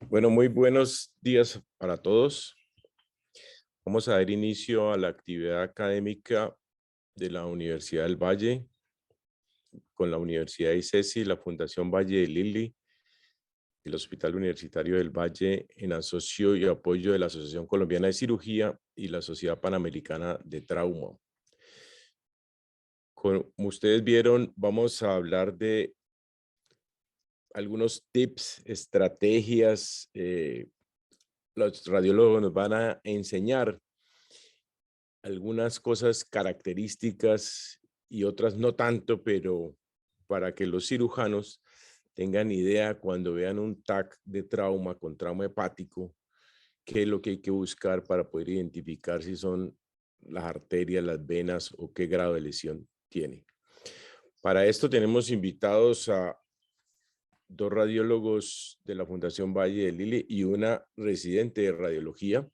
Bueno, muy buenos días para todos. Vamos a dar inicio a la actividad académica de la Universidad del Valle con la Universidad ICESI, la Fundación Valle de Lili, el Hospital Universitario del Valle en asocio y apoyo de la Asociación Colombiana de Cirugía y la Sociedad Panamericana de Trauma. Como ustedes vieron, vamos a hablar de algunos tips, estrategias. Los radiólogos nos van a enseñar algunas cosas características y otras no tanto, pero para que los cirujanos tengan idea cuando vean un TAC de trauma con trauma hepático, qué es lo que hay que buscar para poder identificar si son las arterias, las venas o qué grado de lesión tiene. Para esto tenemos invitados a dos radiólogos de la Fundación Valle de Lili y una residente de radiología,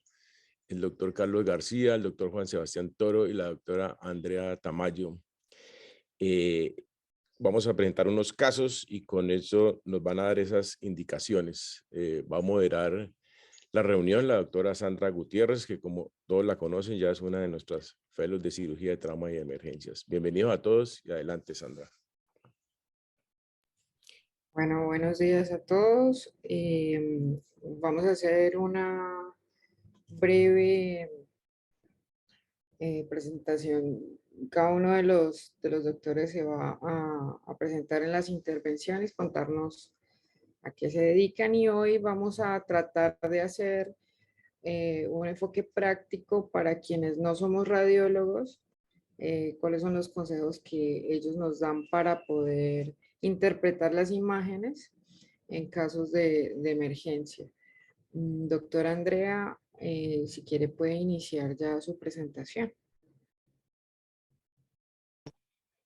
el doctor Carlos García, el doctor Juan Sebastián Toro y la doctora Andrea Tamayo. Vamos a presentar unos casos y con eso nos van a dar esas indicaciones. Va a moderar la reunión la doctora Sandra Gutiérrez, que como todos la conocen, ya es una de nuestras fellows de cirugía de trauma y emergencias. Bienvenidos a todos y adelante, Sandra. Bueno, buenos días a todos. Vamos a hacer una breve presentación. Cada uno de los doctores se va a presentar en las intervenciones, contarnos a qué se dedican y hoy vamos a tratar de hacer un enfoque práctico para quienes no somos radiólogos, cuáles son los consejos que ellos nos dan para poder interpretar las imágenes en casos de emergencia. Doctora Andrea, si quiere puede iniciar ya su presentación.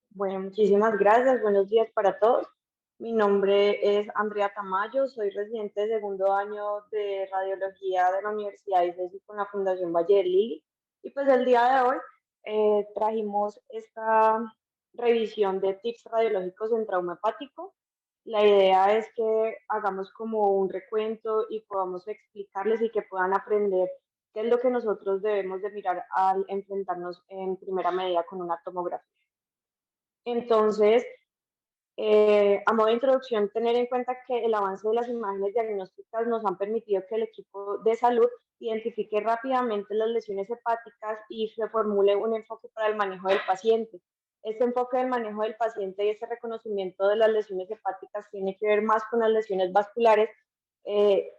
Bueno, muchísimas gracias. Buenos días para todos. Mi nombre es Andrea Tamayo, soy residente de segundo año de radiología de la Universidad ICESI con la Fundación Valle de Lili. Y pues el día de hoy trajimos esta revisión de tips radiológicos en trauma hepático. La idea es que hagamos como un recuento y podamos explicarles y que puedan aprender qué es lo que nosotros debemos de mirar al enfrentarnos en primera medida con una tomografía. Entonces, a modo de introducción, tener en cuenta que el avance de las imágenes diagnósticas nos han permitido que el equipo de salud identifique rápidamente las lesiones hepáticas y se formule un enfoque para el manejo del paciente. Este enfoque del manejo del paciente y este reconocimiento de las lesiones hepáticas tiene que ver más con las lesiones vasculares,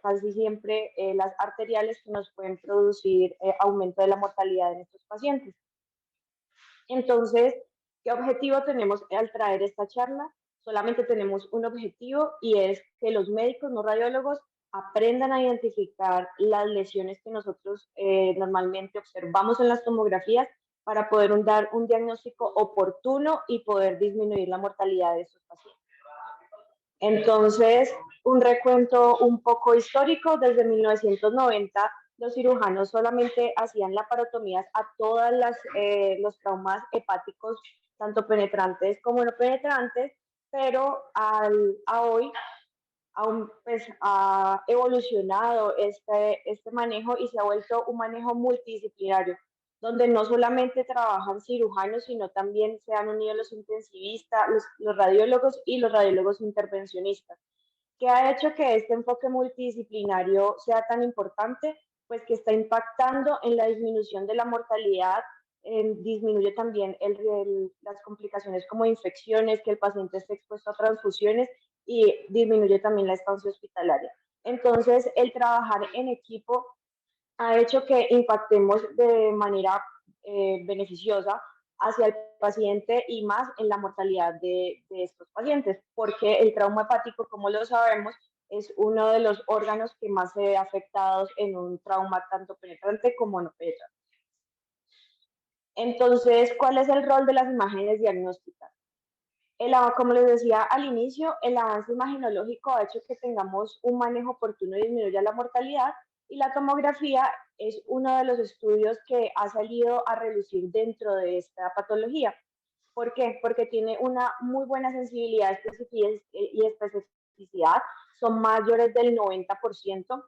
casi siempre las arteriales, que nos pueden producir aumento de la mortalidad en estos pacientes. Entonces, ¿qué objetivo tenemos al traer esta charla? Solamente tenemos un objetivo y es que los médicos no radiólogos aprendan a identificar las lesiones que nosotros normalmente observamos en las tomografías para poder dar un diagnóstico oportuno y poder disminuir la mortalidad de estos pacientes. Entonces, un recuento un poco histórico: desde 1990 los cirujanos solamente hacían laparotomías a todas los traumas hepáticos, tanto penetrantes como no penetrantes, pero a hoy pues, ha evolucionado este manejo y se ha vuelto un manejo multidisciplinario, donde no solamente trabajan cirujanos, sino también se han unido los intensivistas, los radiólogos y los radiólogos intervencionistas. ¿Qué ha hecho que este enfoque multidisciplinario sea tan importante? Pues que está impactando en la disminución de la mortalidad, disminuye también las complicaciones como infecciones, que el paciente esté expuesto a transfusiones y disminuye también la estancia hospitalaria. Entonces, el trabajar en equipo ha hecho que impactemos de manera beneficiosa hacia el paciente y más en la mortalidad de estos pacientes, porque el trauma hepático, como lo sabemos, es uno de los órganos que más se ve afectados en un trauma tanto penetrante como no penetrante. Entonces, ¿cuál es el rol de las imágenes diagnósticas? Como les decía al inicio, el avance imagenológico ha hecho que tengamos un manejo oportuno y disminuya la mortalidad, y la tomografía es uno de los estudios que ha salido a relucir dentro de esta patología. ¿Por qué? Porque tiene una muy buena sensibilidad y especificidad plasticidad son mayores del 90%.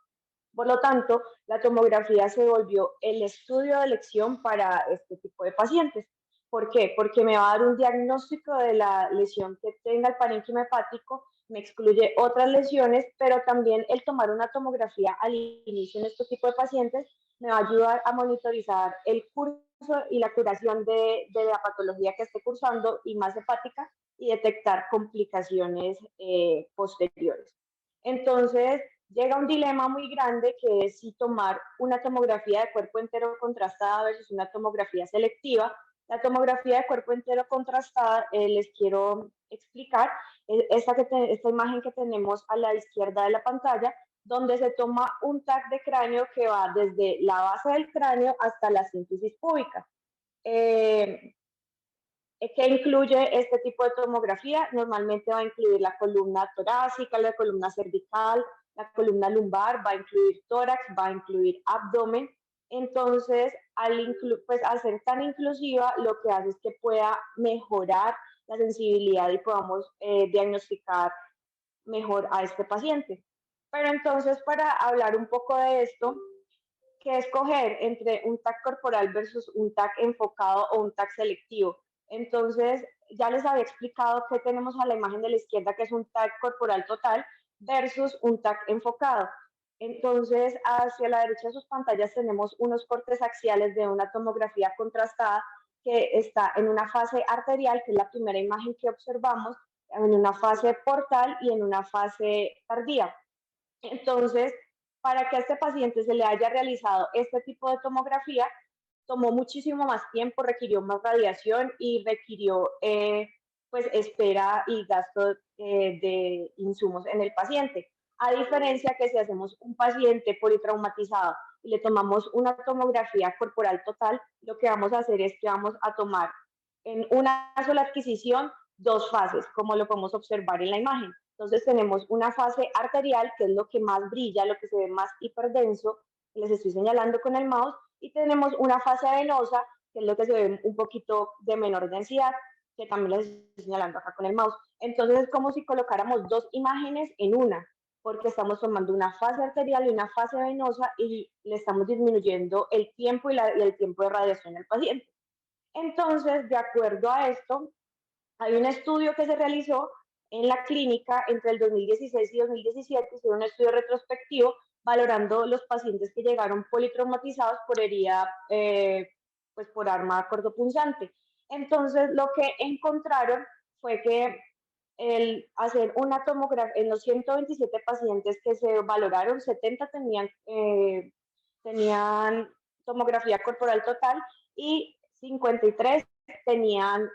Por lo tanto, la tomografía se volvió el estudio de elección para este tipo de pacientes. ¿Por qué? Porque me va a dar un diagnóstico de la lesión que tenga el parénquima hepático, me excluye otras lesiones, pero también el tomar una tomografía al inicio en este tipo de pacientes me va a ayudar a monitorizar el curso y la curación de la patología que esté cursando y más hepática y detectar complicaciones posteriores. Entonces, llega un dilema muy grande que es si tomar una tomografía de cuerpo entero contrastada versus una tomografía selectiva. La tomografía de cuerpo entero contrastada, les quiero explicar, esta imagen que tenemos a la izquierda de la pantalla, donde se toma un TAC de cráneo que va desde la base del cráneo hasta la síntesis púbica. ¿Qué incluye este tipo de tomografía? Normalmente va a incluir la columna torácica, la columna cervical, la columna lumbar, va a incluir tórax, va a incluir abdomen. Entonces, al ser tan inclusiva, lo que hace es que pueda mejorar la sensibilidad y podamos diagnosticar mejor a este paciente. Pero entonces, para hablar un poco de esto, ¿qué escoger entre un TAC corporal versus un TAC enfocado o un TAC selectivo? Entonces, ya les había explicado que tenemos a la imagen de la izquierda, que es un TAC corporal total versus un TAC enfocado. Entonces, hacia la derecha de sus pantallas tenemos unos cortes axiales de una tomografía contrastada que está en una fase arterial, que es la primera imagen que observamos, en una fase portal y en una fase tardía. Entonces, para que a este paciente se le haya realizado este tipo de tomografía, tomó muchísimo más tiempo, requirió más radiación y requirió pues espera y gasto de insumos en el paciente. A diferencia que si hacemos un paciente politraumatizado y le tomamos una tomografía corporal total, lo que vamos a hacer es que vamos a tomar en una sola adquisición dos fases, como lo podemos observar en la imagen. Entonces tenemos una fase arterial, que es lo que más brilla, lo que se ve más hiperdenso, les estoy señalando con el mouse, y tenemos una fase venosa, que es lo que se ve un poquito de menor densidad, que también les estoy señalando acá con el mouse. Entonces es como si colocáramos dos imágenes en una, porque estamos tomando una fase arterial y una fase venosa y le estamos disminuyendo el tiempo y el tiempo de radiación al paciente. Entonces, de acuerdo a esto, hay un estudio que se realizó en la clínica entre el 2016 y 2017, hicieron un estudio retrospectivo valorando los pacientes que llegaron politraumatizados por herida, pues por arma cortopunzante. Entonces, lo que encontraron fue que el hacer una tomografía, en los 127 pacientes que se valoraron, 70 tenían tomografía corporal total y 53 tenían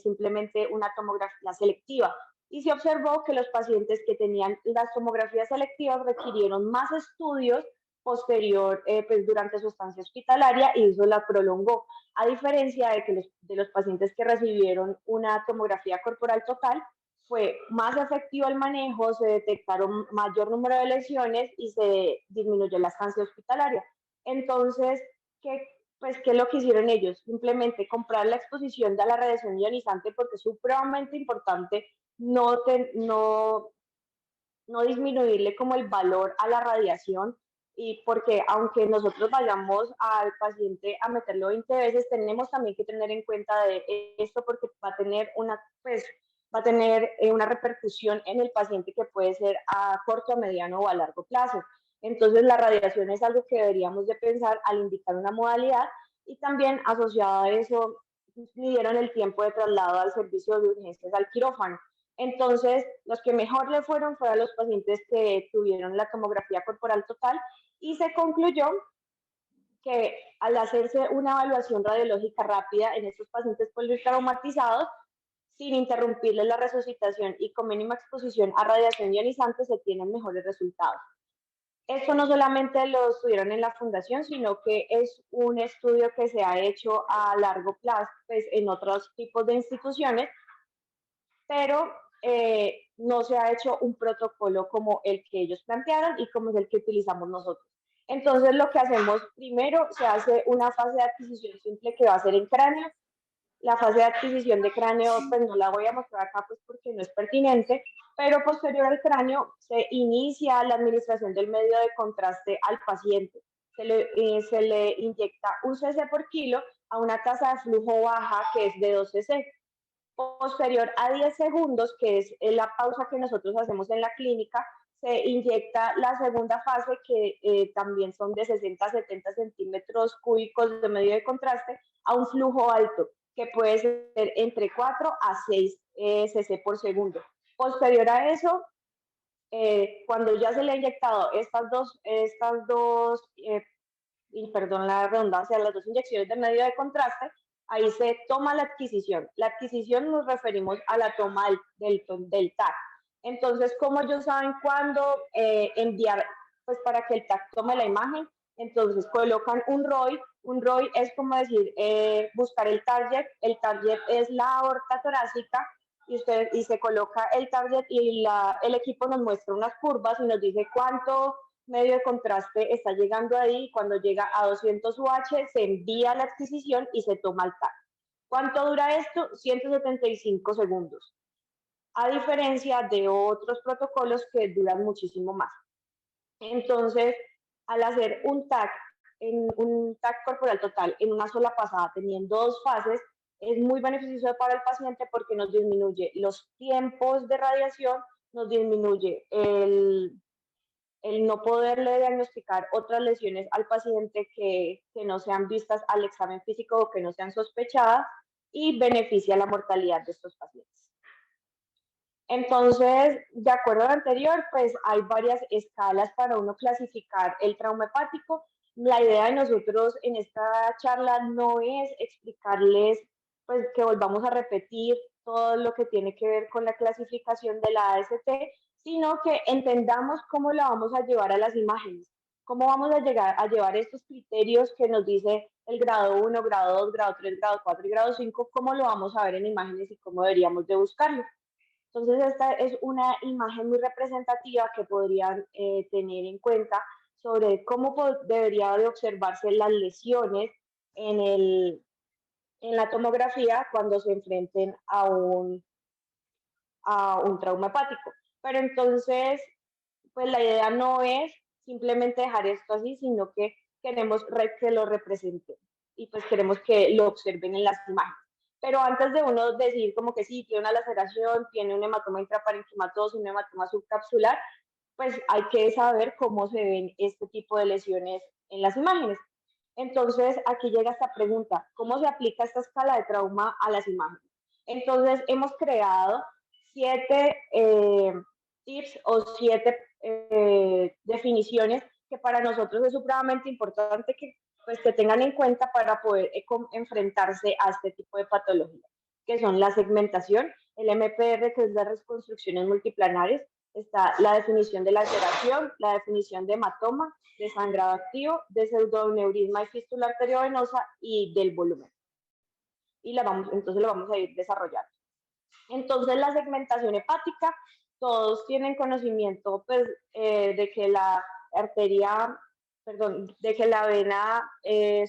simplemente una tomografía selectiva. Y se observó que los pacientes que tenían las tomografías selectivas requirieron más estudios posterior, pues durante su estancia hospitalaria, y eso la prolongó, a diferencia de los pacientes que recibieron una tomografía corporal total. Fue más efectivo el manejo, se detectaron mayor número de lesiones y se disminuyó la estancia hospitalaria. Entonces, ¿qué es lo que hicieron ellos? Simplemente comprar la exposición de la radiación ionizante, porque es supremamente importante no disminuirle como el valor a la radiación, y porque aunque nosotros vayamos al paciente a meterlo 20 veces, tenemos también que tener en cuenta de esto, porque va a tener una repercusión en el paciente que puede ser a corto, a mediano o a largo plazo. Entonces, la radiación es algo que deberíamos de pensar al indicar una modalidad, y también asociado a eso, midieron el tiempo de traslado al servicio de urgencias al quirófano. Entonces, los que mejor le fueron los pacientes que tuvieron la tomografía corporal total, y se concluyó que al hacerse una evaluación radiológica rápida en estos pacientes politraumatizados, sin interrumpirles la resucitación y con mínima exposición a radiación ionizante, se tienen mejores resultados. Esto no solamente lo estudiaron en la fundación, sino que es un estudio que se ha hecho a largo plazo, pues, en otros tipos de instituciones, pero no se ha hecho un protocolo como el que ellos plantearon y como es el que utilizamos nosotros. Entonces, lo que hacemos primero, se hace una fase de adquisición simple que va a ser en cráneo. La fase de adquisición de cráneo, pues no la voy a mostrar acá, pues porque no es pertinente, pero posterior al cráneo se inicia la administración del medio de contraste al paciente. Se le inyecta un cc por kilo a una tasa de flujo baja que es de 2 cc. Posterior a 10 segundos, que es la pausa que nosotros hacemos en la clínica, se inyecta la segunda fase, que también son de 60 a 70 centímetros cúbicos de medio de contraste, a un flujo alto, que puede ser entre 4 a 6 cc por segundo. Posterior a eso, cuando ya se le ha inyectado y perdón la redundancia, las dos inyecciones de medio de contraste, ahí se toma la adquisición. La adquisición nos referimos a la toma del TAC. Entonces, ¿cómo ellos saben cuándo enviar? Pues para que el TAC tome la imagen, entonces colocan un ROI. Un ROI es como decir, buscar el target. El target es la aorta torácica y se coloca el target y el equipo nos muestra unas curvas y nos dice cuánto medio de contraste está llegando ahí. Cuando llega a 200 UH se envía la adquisición y se toma el TAC. ¿Cuánto dura esto? 175 segundos, a diferencia de otros protocolos que duran muchísimo más. Entonces, al hacer un TAC corporal total en una sola pasada, teniendo dos fases, es muy beneficioso para el paciente porque nos disminuye los tiempos de radiación, nos disminuye el no poderle diagnosticar otras lesiones al paciente que no sean vistas al examen físico o que no sean sospechadas, y beneficia la mortalidad de estos pacientes. Entonces, de acuerdo a lo anterior, pues hay varias escalas para uno clasificar el trauma hepático. La idea de nosotros en esta charla no es explicarles, pues, que volvamos a repetir todo lo que tiene que ver con la clasificación de la AST, sino que entendamos cómo la vamos a llevar a las imágenes, cómo vamos a llegar a llevar estos criterios que nos dice el grado 1, grado 2, grado 3, grado 4 y grado 5, cómo lo vamos a ver en imágenes y cómo deberíamos de buscarlo. Entonces, esta es una imagen muy representativa que podrían tener en cuenta sobre cómo debería de observarse las lesiones en la tomografía cuando se enfrenten a un trauma hepático. Pero entonces, pues la idea no es simplemente dejar esto así, sino que queremos que lo representen y pues queremos que lo observen en las imágenes. Pero antes de uno decir como que sí, tiene una laceración, tiene un hematoma intraparenquimatoso, un hematoma subcapsular, pues hay que saber cómo se ven este tipo de lesiones en las imágenes. Entonces, aquí llega esta pregunta, ¿cómo se aplica esta escala de trauma a las imágenes? Entonces, hemos creado 7 tips o 7 definiciones que para nosotros es supremamente importante que, pues, que tengan en cuenta para poder enfrentarse a este tipo de patología, que son la segmentación, el MPR, que es las reconstrucciones multiplanares, está la definición de laceración, la definición de hematoma, de sangrado activo, de pseudoneurisma y fístula arteriovenosa y del volumen. Y entonces lo vamos a ir desarrollando. Entonces, la segmentación hepática, todos tienen conocimiento, pues, de que la de que la vena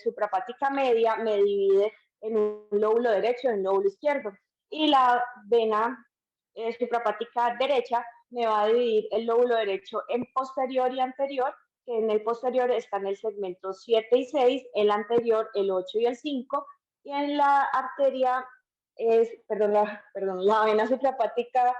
suprahepática media me divide en un lóbulo derecho y un lóbulo izquierdo. Y la vena suprahepática derecha me va a dividir el lóbulo derecho en posterior y anterior, que en el posterior están el segmento 7 y 6, el anterior el 8 y el 5, y en la arteria la vena suprahepática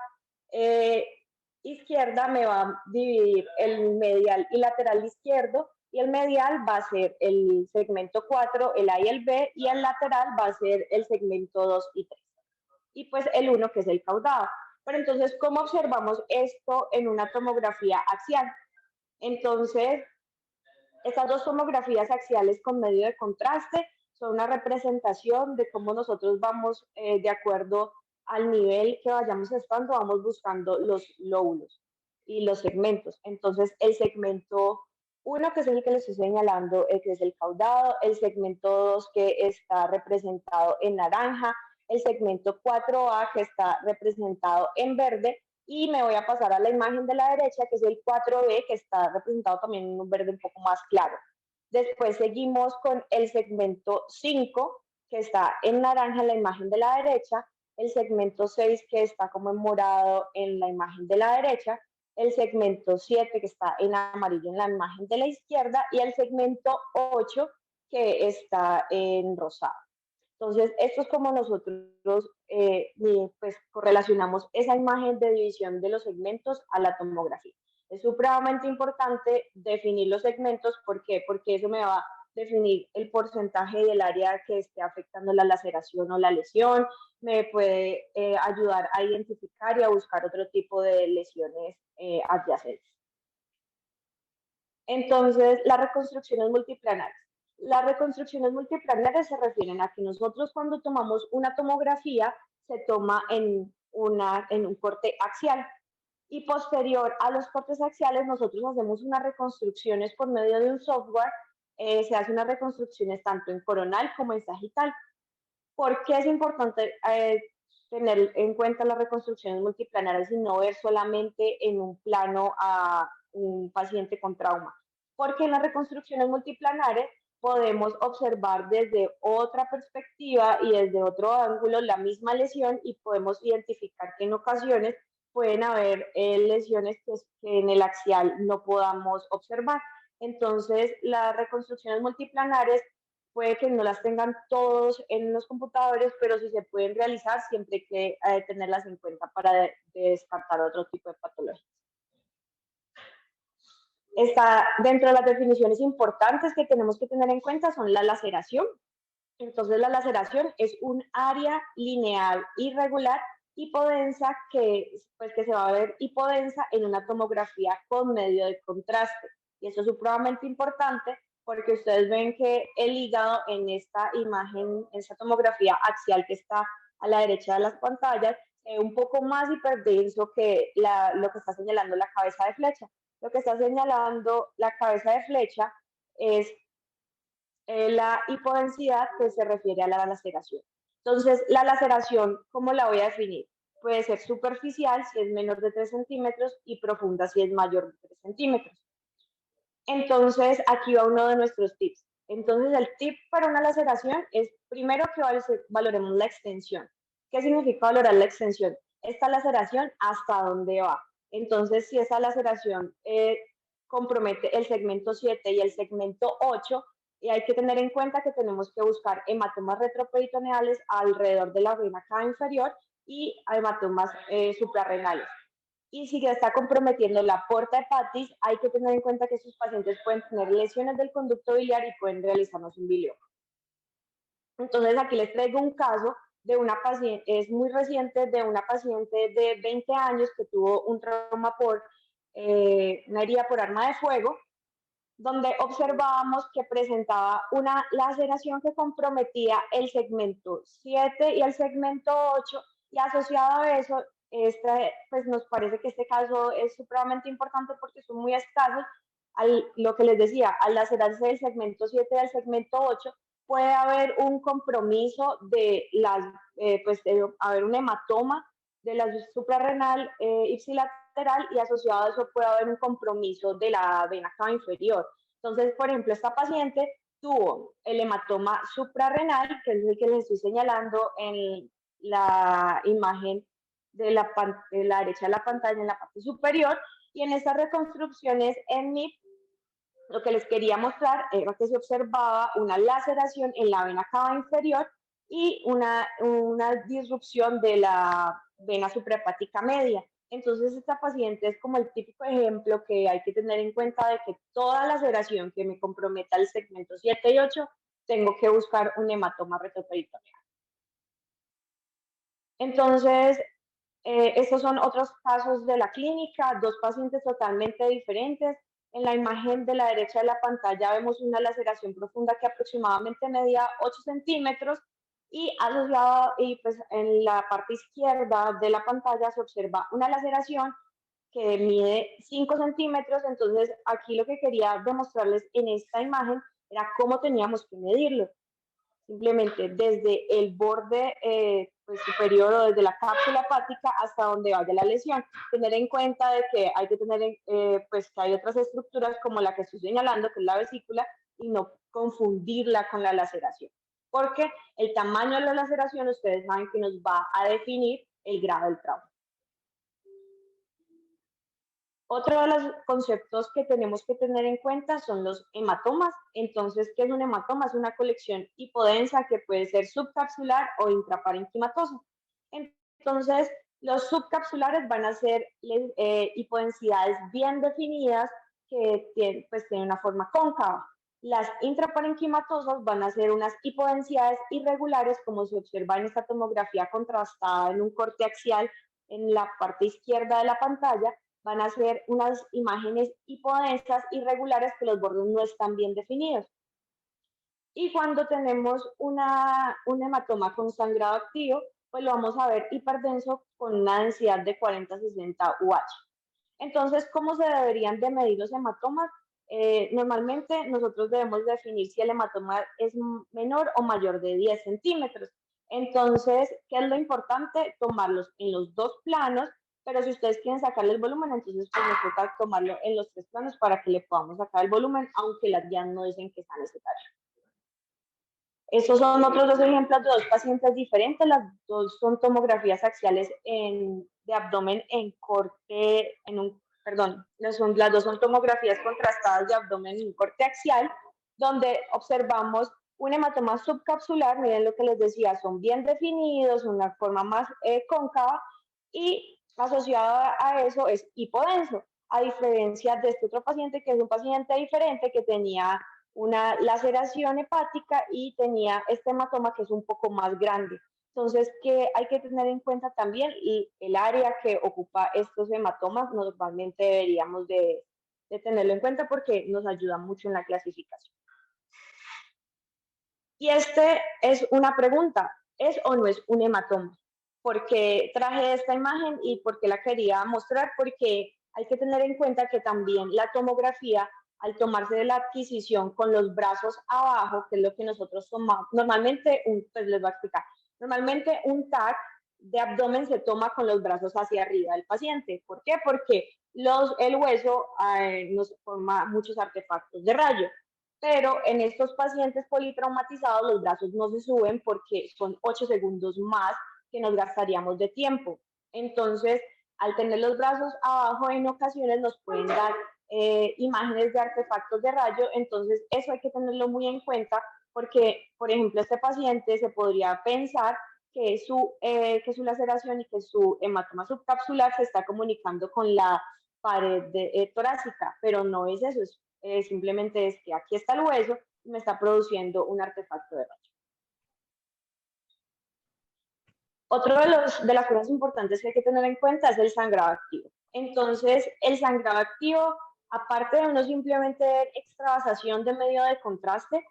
izquierda me va a dividir el medial y lateral izquierdo, y el medial va a ser el segmento 4, el A y el B, y el lateral va a ser el segmento 2 y 3. Y pues el 1, que es el caudado. Pero entonces, ¿cómo observamos esto en una tomografía axial? Entonces, estas dos tomografías axiales con medio de contraste son una representación de cómo nosotros vamos, de acuerdo al nivel que vayamos estando, vamos buscando los lóbulos y los segmentos. Entonces, el segmento 1, que es el que les estoy señalando, que es el caudado, el segmento 2, que está representado en naranja, el segmento 4A, que está representado en verde, y me voy a pasar a la imagen de la derecha, que es el 4B, que está representado también en un verde un poco más claro. Después seguimos con el segmento 5, que está en naranja en la imagen de la derecha, el segmento 6 que está como en morado en la imagen de la derecha, el segmento 7 que está en amarillo en la imagen de la izquierda y el segmento 8 que está en rosado. Entonces, esto es como nosotros pues correlacionamos esa imagen de división de los segmentos a la tomografía. Es supremamente importante definir los segmentos. ¿Por qué? Porque eso me va a definir el porcentaje del área que esté afectando la laceración o la lesión, me puede ayudar a identificar y a buscar otro tipo de lesiones adyacentes. Entonces, las reconstrucciones multiplanares. Las reconstrucciones multiplanares se refieren a que nosotros cuando tomamos una tomografía se toma en un corte axial y posterior a los cortes axiales nosotros hacemos unas reconstrucciones por medio de un software, se hace unas reconstrucciones tanto en coronal como en sagital. ¿Por qué es importante tener en cuenta las reconstrucciones multiplanares y no ver solamente en un plano a un paciente con trauma? Porque en las reconstrucciones multiplanares podemos observar desde otra perspectiva y desde otro ángulo la misma lesión y podemos identificar que en ocasiones pueden haber lesiones que en el axial no podamos observar. Entonces, las reconstrucciones multiplanares puede que no las tengan todos en los computadores, pero sí se pueden realizar siempre hay que tenerlas en cuenta para descartar otro tipo de patologías. Está dentro de las definiciones importantes que tenemos que tener en cuenta son la laceración. Entonces, la laceración es un área lineal irregular hipodensa pues, que se va a ver hipodensa en una tomografía con medio de contraste. Y eso es supremamente importante porque ustedes ven que el hígado en esta imagen, en esta tomografía axial que está a la derecha de las pantallas, es un poco más hiperdenso que lo que está señalando la cabeza de flecha. Lo que está señalando la cabeza de flecha es la hipodensidad que se refiere a la laceración. Entonces, la laceración, ¿cómo la voy a definir? Puede ser superficial si es menor de 3 centímetros y profunda si es mayor de 3 centímetros. Entonces, aquí va uno de nuestros tips. Entonces, el tip para una laceración es primero que valoremos la extensión. ¿Qué significa valorar la extensión? Esta laceración, ¿hasta dónde va? Entonces, si esa laceración compromete el segmento 7 y el segmento 8, y hay que tener en cuenta que tenemos que buscar hematomas retroperitoneales alrededor de la vena cava inferior y hematomas suprarrenales. Y si ya está comprometiendo la porta hepatis, hay que tener en cuenta que sus pacientes pueden tener lesiones del conducto biliar y pueden realizarnos un bilioma. Entonces aquí les traigo un caso de una paciente, es muy reciente, de una paciente de 20 años que tuvo un trauma por una herida por arma de fuego, donde observábamos que presentaba una laceración que comprometía el segmento 7 y el segmento 8, y asociado a eso, pues nos parece que este caso es supremamente importante porque son muy escasos. Lo que les decía, al lacerarse del segmento 7 y del segmento 8, puede haber un compromiso de pues haber un hematoma de la suprarrenal ipsilateral y asociado a eso puede haber un compromiso de la vena cava inferior. Entonces, por ejemplo, esta paciente tuvo el hematoma suprarrenal, que es el que les estoy señalando en la imagen de la derecha de la pantalla en la parte superior, y en estas reconstrucciones en MIP lo que les quería mostrar era que se observaba una laceración en la vena cava inferior y una disrupción de la vena suprahepática media. Entonces, esta paciente es como el típico ejemplo que hay que tener en cuenta de que toda laceración que me comprometa el segmento 7 y 8, tengo que buscar un hematoma retroperitoneal. Entonces, estos son otros casos de la clínica, dos pacientes totalmente diferentes. En la imagen de la derecha de la pantalla vemos una laceración profunda que aproximadamente medía 8 centímetros y asociado, y pues en la parte izquierda de la pantalla se observa una laceración que mide 5 centímetros. Entonces, aquí lo que quería demostrarles en esta imagen era cómo teníamos que medirlo. Simplemente desde el borde pues, superior o desde la cápsula hepática hasta donde vaya la lesión. Tener en cuenta de que hay que tener pues que hay otras estructuras como la que estoy señalando, que es la vesícula, y no confundirla con la laceración. porque el tamaño de la laceración ustedes saben que nos va a definir el grado del trauma. Otro de los conceptos que tenemos que tener en cuenta son los hematomas. Entonces, ¿qué es un hematoma? Es una colección hipodensa que puede ser subcapsular o intraparenquimatosa. Entonces, los subcapsulares van a ser hipodensidades bien definidas que tienen una forma cóncava. Las intraparenquimatosas van a ser unas hipodensidades irregulares, como se observa en esta tomografía contrastada en un corte axial en la parte izquierda de la pantalla. Van a ser unas imágenes hipodensas irregulares que los bordes no están bien definidos. Y cuando tenemos un hematoma con sangrado activo, pues lo vamos a ver hiperdenso con una densidad de 40-60 UH. Entonces, ¿cómo se deberían de medir los hematomas? Normalmente nosotros debemos definir si el hematoma es menor o mayor de 10 centímetros. Entonces, ¿qué es lo importante? Tomarlos en los dos planos, pero si ustedes quieren sacarle el volumen, entonces pues nos toca tomarlo en los tres planos para que le podamos sacar el volumen, aunque las guías no dicen que sea necesario. Estos son otros dos ejemplos de dos pacientes diferentes. Las dos son tomografías axiales de abdomen en corte, las dos son tomografías contrastadas de abdomen en corte axial, donde observamos un hematoma subcapsular. Miren lo que les decía, son bien definidos, una forma más cóncava, y asociado a eso es hipodenso, a diferencia de este otro paciente, que es un paciente diferente que tenía una laceración hepática y tenía este hematoma que es un poco más grande. Entonces, ¿qué hay que tener en cuenta también? Y el área que ocupa estos hematomas normalmente deberíamos de tenerlo en cuenta porque nos ayuda mucho en la clasificación. Y este es una pregunta, ¿es o no es un hematoma? Porque traje esta imagen y porque la quería mostrar, porque hay que tener en cuenta que también la tomografía, al tomarse de la adquisición con los brazos abajo, que es lo que nosotros tomamos, normalmente, pues les voy a explicar, normalmente un TAC de abdomen se toma con los brazos hacia arriba del paciente. ¿Por qué? Porque el hueso nos forma muchos artefactos de rayo. Pero en estos pacientes politraumatizados los brazos no se suben porque son 8 segundos más que nos gastaríamos de tiempo. Entonces, al tener los brazos abajo, en ocasiones nos pueden dar imágenes de artefactos de rayo. Entonces, eso hay que tenerlo muy en cuenta porque, por ejemplo, este paciente se podría pensar que su laceración y que su hematoma subcapsular se está comunicando con la pared torácica, pero no es eso, simplemente es que aquí está el hueso y me está produciendo un artefacto de rayo. Otro de las cosas importantes que hay que tener en cuenta es el sangrado activo. Entonces, el sangrado activo, aparte de uno simplemente ver extravasación de medio de contraste,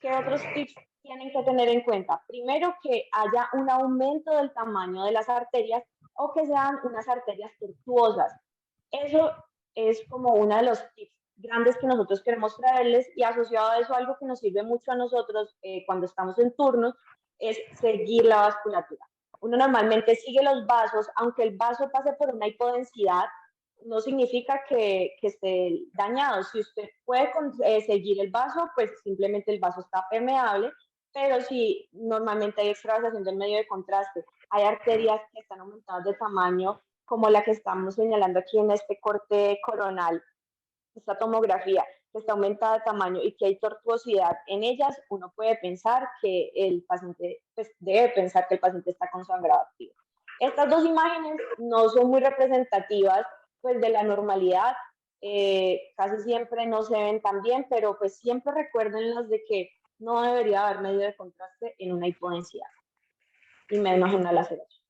¿qué otros tips tienen que tener en cuenta? Primero, que haya un aumento del tamaño de las arterias o que sean unas arterias tortuosas. Eso es como uno de los tips grandes que nosotros queremos traerles, y asociado a eso algo que nos sirve mucho a nosotros cuando estamos en turnos es seguir la vasculatura. Uno normalmente sigue los vasos, aunque el vaso pase por una hipodensidad, no significa que esté dañado. Si usted puede seguir el vaso, pues simplemente el vaso está permeable, pero si normalmente hay extravasación del medio de contraste, hay arterias que están aumentadas de tamaño, como la que estamos señalando aquí en este corte coronal, esta tomografía que está aumentada de tamaño y que hay tortuosidad en ellas, uno puede pensar que el paciente, pues debe pensar que el paciente está con sangrado activo. Estas dos imágenes no son muy representativas pues de la normalidad, casi siempre no se ven tan bien, pero pues siempre recuérdenlas de que no debería haber medio de contraste en una hipodensidad y menos en una laceración.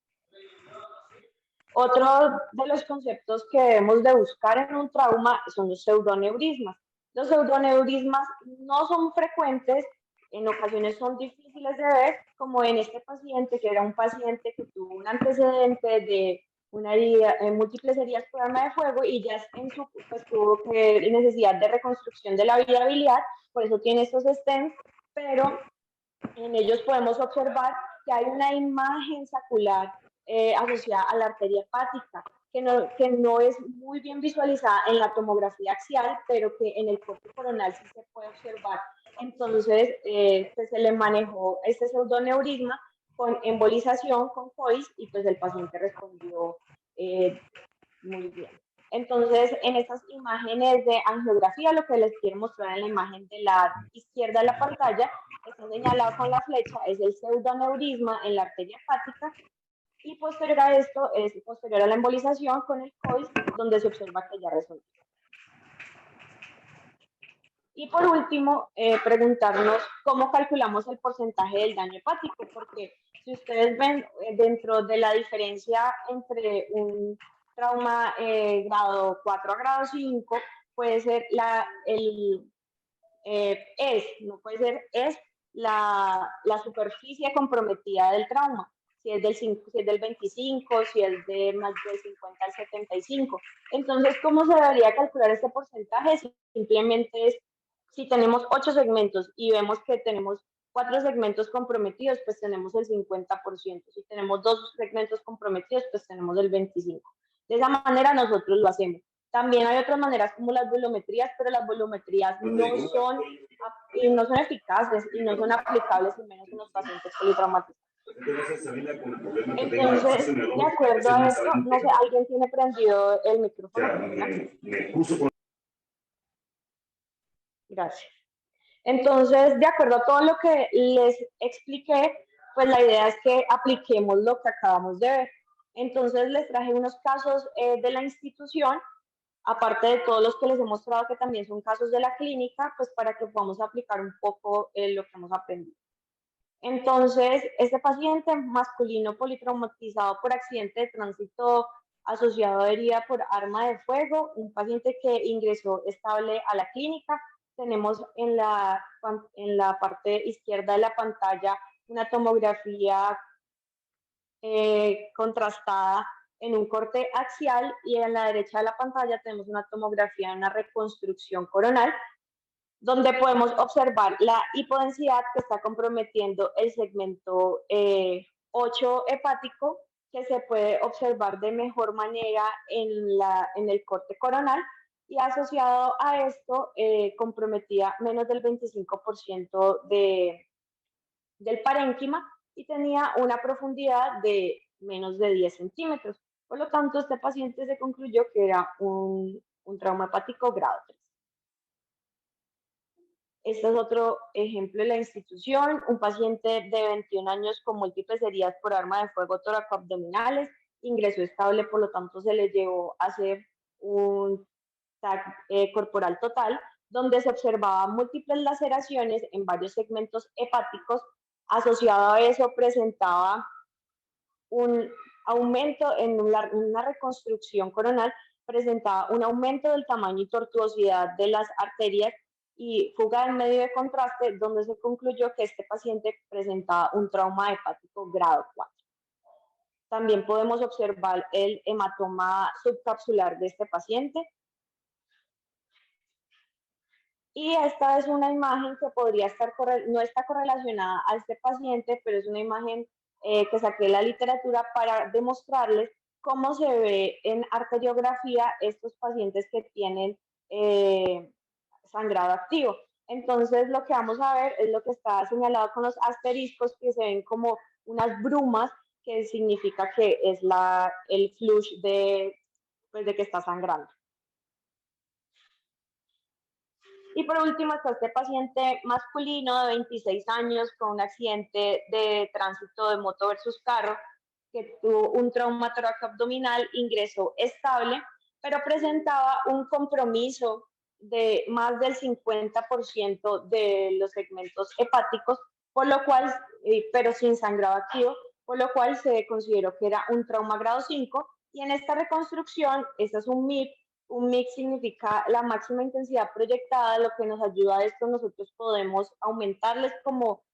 Otro de los conceptos que debemos de buscar en un trauma son los pseudoneurismas. Los pseudoneurismas no son frecuentes, en ocasiones son difíciles de ver, como en este paciente, que era un paciente que tuvo un antecedente de una herida, múltiples heridas por arma de fuego, y ya pues tuvo necesidad de reconstrucción de la viabilidad, por eso tiene estos stents, pero en ellos podemos observar que hay una imagen sacular asociada a la arteria hepática, que no es muy bien visualizada en la tomografía axial, pero que en el corte coronal sí se puede observar. Entonces, pues se le manejó este pseudoneurisma con embolización, con COIS, y pues el paciente respondió muy bien. Entonces, en estas imágenes de angiografía, lo que les quiero mostrar en la imagen de la izquierda de la pantalla, está señalado con la flecha, es el pseudoneurisma en la arteria hepática, y posterior a esto es posterior a la embolización con el COIS, donde se observa que ya resolvió. Y por último, preguntarnos cómo calculamos el porcentaje del daño hepático, porque si ustedes ven dentro de la diferencia entre un trauma grado 4 a grado 5, puede ser no puede ser, es la superficie comprometida del trauma, si es del 5, si es del 25, si es de más del 50 al 75. Entonces, ¿cómo se debería calcular este porcentaje? Simplemente es, si tenemos 8 segmentos y vemos que tenemos 4 segmentos comprometidos, pues tenemos el 50%. Si tenemos 2 segmentos comprometidos, pues tenemos el 25%. De esa manera nosotros lo hacemos. También hay otras maneras como las volumetrías, pero las volumetrías no son eficaces y no son aplicables, y menos en los pacientes politraumáticos. Entonces, de acuerdo a esto, no sé, ¿alguien tiene prendido el micrófono? Gracias. Entonces, de acuerdo a todo lo que les expliqué, pues la idea es que apliquemos lo que acabamos de ver. Entonces, les traje unos casos de la institución, aparte de todos los que les he mostrado que también son casos de la clínica, pues para que podamos aplicar un poco lo que hemos aprendido. Entonces, este paciente masculino politraumatizado por accidente de tránsito asociado a herida por arma de fuego, un paciente que ingresó estable a la clínica. Tenemos en la parte izquierda de la pantalla una tomografía contrastada en un corte axial, y en la derecha de la pantalla tenemos una tomografía, una reconstrucción coronal, donde podemos observar la hipodensidad que está comprometiendo el segmento 8 hepático, que se puede observar de mejor manera en el corte coronal, y asociado a esto comprometía menos del 25% del parénquima y tenía una profundidad de menos de 10 centímetros. Por lo tanto, este paciente se concluyó que era un trauma hepático grado 3. Este es otro ejemplo de la institución, un paciente de 21 años con múltiples heridas por arma de fuego toracoabdominales, ingresó estable, por lo tanto se le llevó a hacer un TAC corporal total, donde se observaban múltiples laceraciones en varios segmentos hepáticos. Asociado a eso presentaba un aumento en una reconstrucción coronal, presentaba un aumento del tamaño y tortuosidad de las arterias y fuga en medio de contraste, donde se concluyó que este paciente presentaba un trauma hepático grado 4. También podemos observar el hematoma subcapsular de este paciente. Y esta es una imagen que podría estar, no está correlacionada a este paciente, pero es una imagen que saqué de la literatura para demostrarles cómo se ve en arteriografía estos pacientes que tienen sangrado activo. Entonces, lo que vamos a ver es lo que está señalado con los asteriscos, que se ven como unas brumas, que significa que es el flush pues, de que está sangrando. Y por último está este paciente masculino de 26 años con un accidente de tránsito de moto versus carro, que tuvo un trauma toracoabdominal, ingresó estable, pero presentaba un compromiso de más del 50% de los segmentos hepáticos, por lo cual, pero sin sangrado activo, por lo cual se consideró que era un trauma grado 5. Y en esta reconstrucción, este es un MIP. Un mix significa la máxima intensidad proyectada. Lo que nos ayuda a esto, nosotros podemos aumentarles como,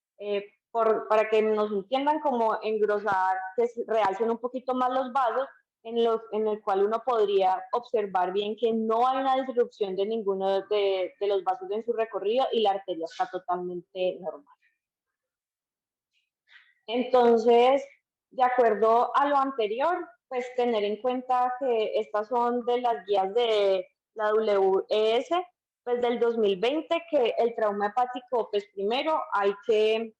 para que nos entiendan, como engrosar, que realcen un poquito más los vasos, en el cual uno podría observar bien que no hay una disrupción de ninguno de los vasos en su recorrido y la arteria está totalmente normal. Entonces, de acuerdo a lo anterior, pues tener en cuenta que estas son de las guías de la WES, pues del 2020, que el trauma hepático, pues primero hay que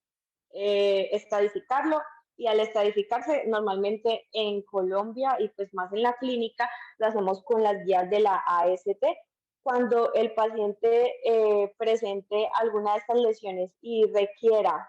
estadificarlo, y al estadificarse normalmente en Colombia y pues más en la clínica lo hacemos con las guías de la AST. Cuando el paciente presente alguna de estas lesiones y requiera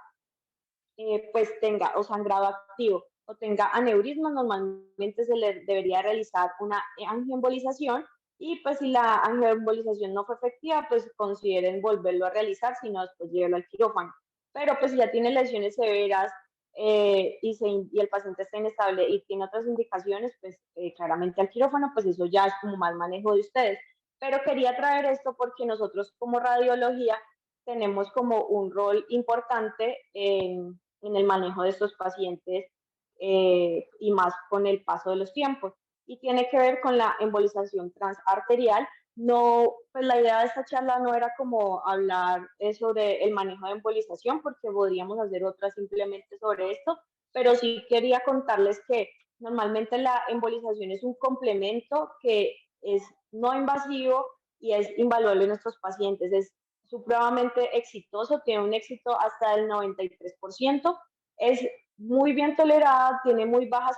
pues tenga o sangrado activo o tenga aneurisma, normalmente se le debería realizar una angioembolización, y pues si la angioembolización no fue efectiva, pues consideren volverlo a realizar, si no, después llévelo al quirófano. Pero pues si ya tiene lesiones severas y el paciente está inestable y tiene otras indicaciones, pues claramente al quirófano, pues eso ya es como más manejo de ustedes. Pero quería traer esto porque nosotros como radiología tenemos como un rol importante en el manejo de estos pacientes y más con el paso de los tiempos. Y tiene que ver con la embolización transarterial. No, pues la idea de esta charla no era como hablar sobre el manejo de embolización, porque podríamos hacer otra simplemente sobre esto, pero sí quería contarles que normalmente la embolización es un complemento que es no invasivo y es invaluable en nuestros pacientes. Es supremamente exitoso, tiene un éxito hasta del 93%, es muy bien tolerada, tiene muy bajas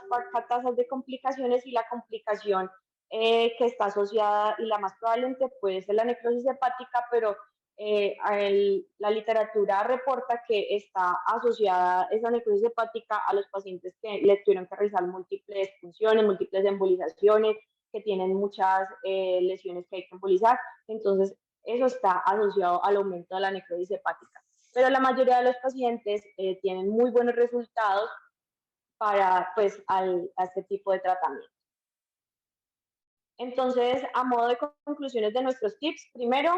tasas de complicaciones, y la complicación que está asociada y la más probablemente puede ser la necrosis hepática, pero la literatura reporta que está asociada esa necrosis hepática a los pacientes que le tuvieron que realizar múltiples funciones, múltiples embolizaciones, que tienen muchas lesiones que hay que embolizar. Entonces, eso está asociado al aumento de la necrosis hepática. Pero la mayoría de los pacientes tienen muy buenos resultados para pues, a este tipo de tratamiento. Entonces, a modo de conclusiones de nuestros tips, primero,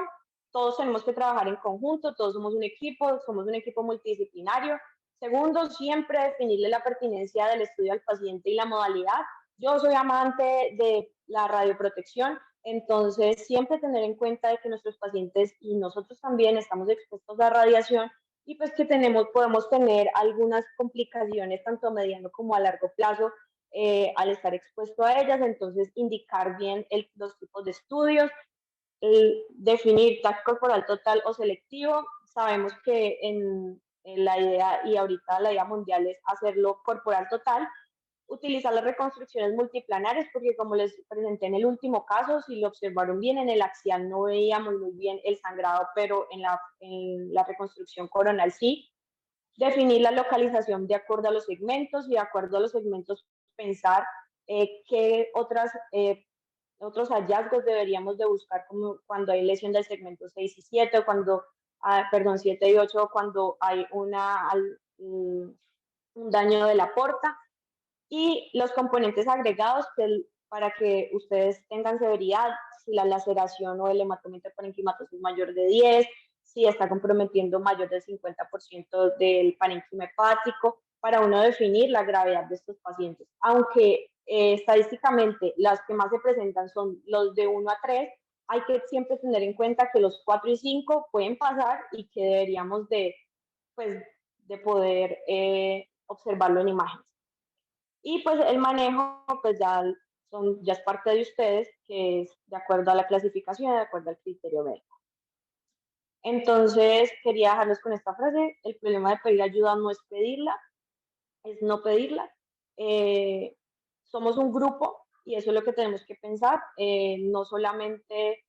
todos tenemos que trabajar en conjunto, todos somos un equipo multidisciplinario. Segundo, siempre definirle la pertinencia del estudio al paciente y la modalidad. Yo soy amante de la radioprotección, entonces siempre tener en cuenta de que nuestros pacientes y nosotros también estamos expuestos a radiación, y pues que podemos tener algunas complicaciones tanto a mediano como a largo plazo al estar expuesto a ellas. Entonces indicar bien los tipos de estudios, definir TAC corporal total o selectivo. Sabemos que en la idea, y ahorita la idea mundial, es hacerlo corporal total. Utilizar las reconstrucciones multiplanares, porque como les presenté en el último caso, si lo observaron bien, en el axial no veíamos muy bien el sangrado, pero en la reconstrucción coronal sí. Definir la localización de acuerdo a los segmentos, y de acuerdo a los segmentos pensar qué otros hallazgos deberíamos de buscar, como cuando hay lesión del segmento 6 y 7, o cuando, perdón, 7 y 8, cuando hay un daño de la porta. Y los componentes agregados, para que ustedes tengan severidad, si la laceración o el hematoma parenquimatoso es mayor de 10, si está comprometiendo mayor del 50% del parénquima hepático, para uno definir la gravedad de estos pacientes. Aunque estadísticamente las que más se presentan son los de 1 a 3, hay que siempre tener en cuenta que los 4 y 5 pueden pasar, y que deberíamos pues, de poder observarlo en imágenes. Y pues el manejo, pues ya es parte de ustedes, que es de acuerdo a la clasificación, de acuerdo al criterio médico. Entonces, quería dejarlos con esta frase: el problema de pedir ayuda no es pedirla, es no pedirla. Somos un grupo, y eso es lo que tenemos que pensar, no solamente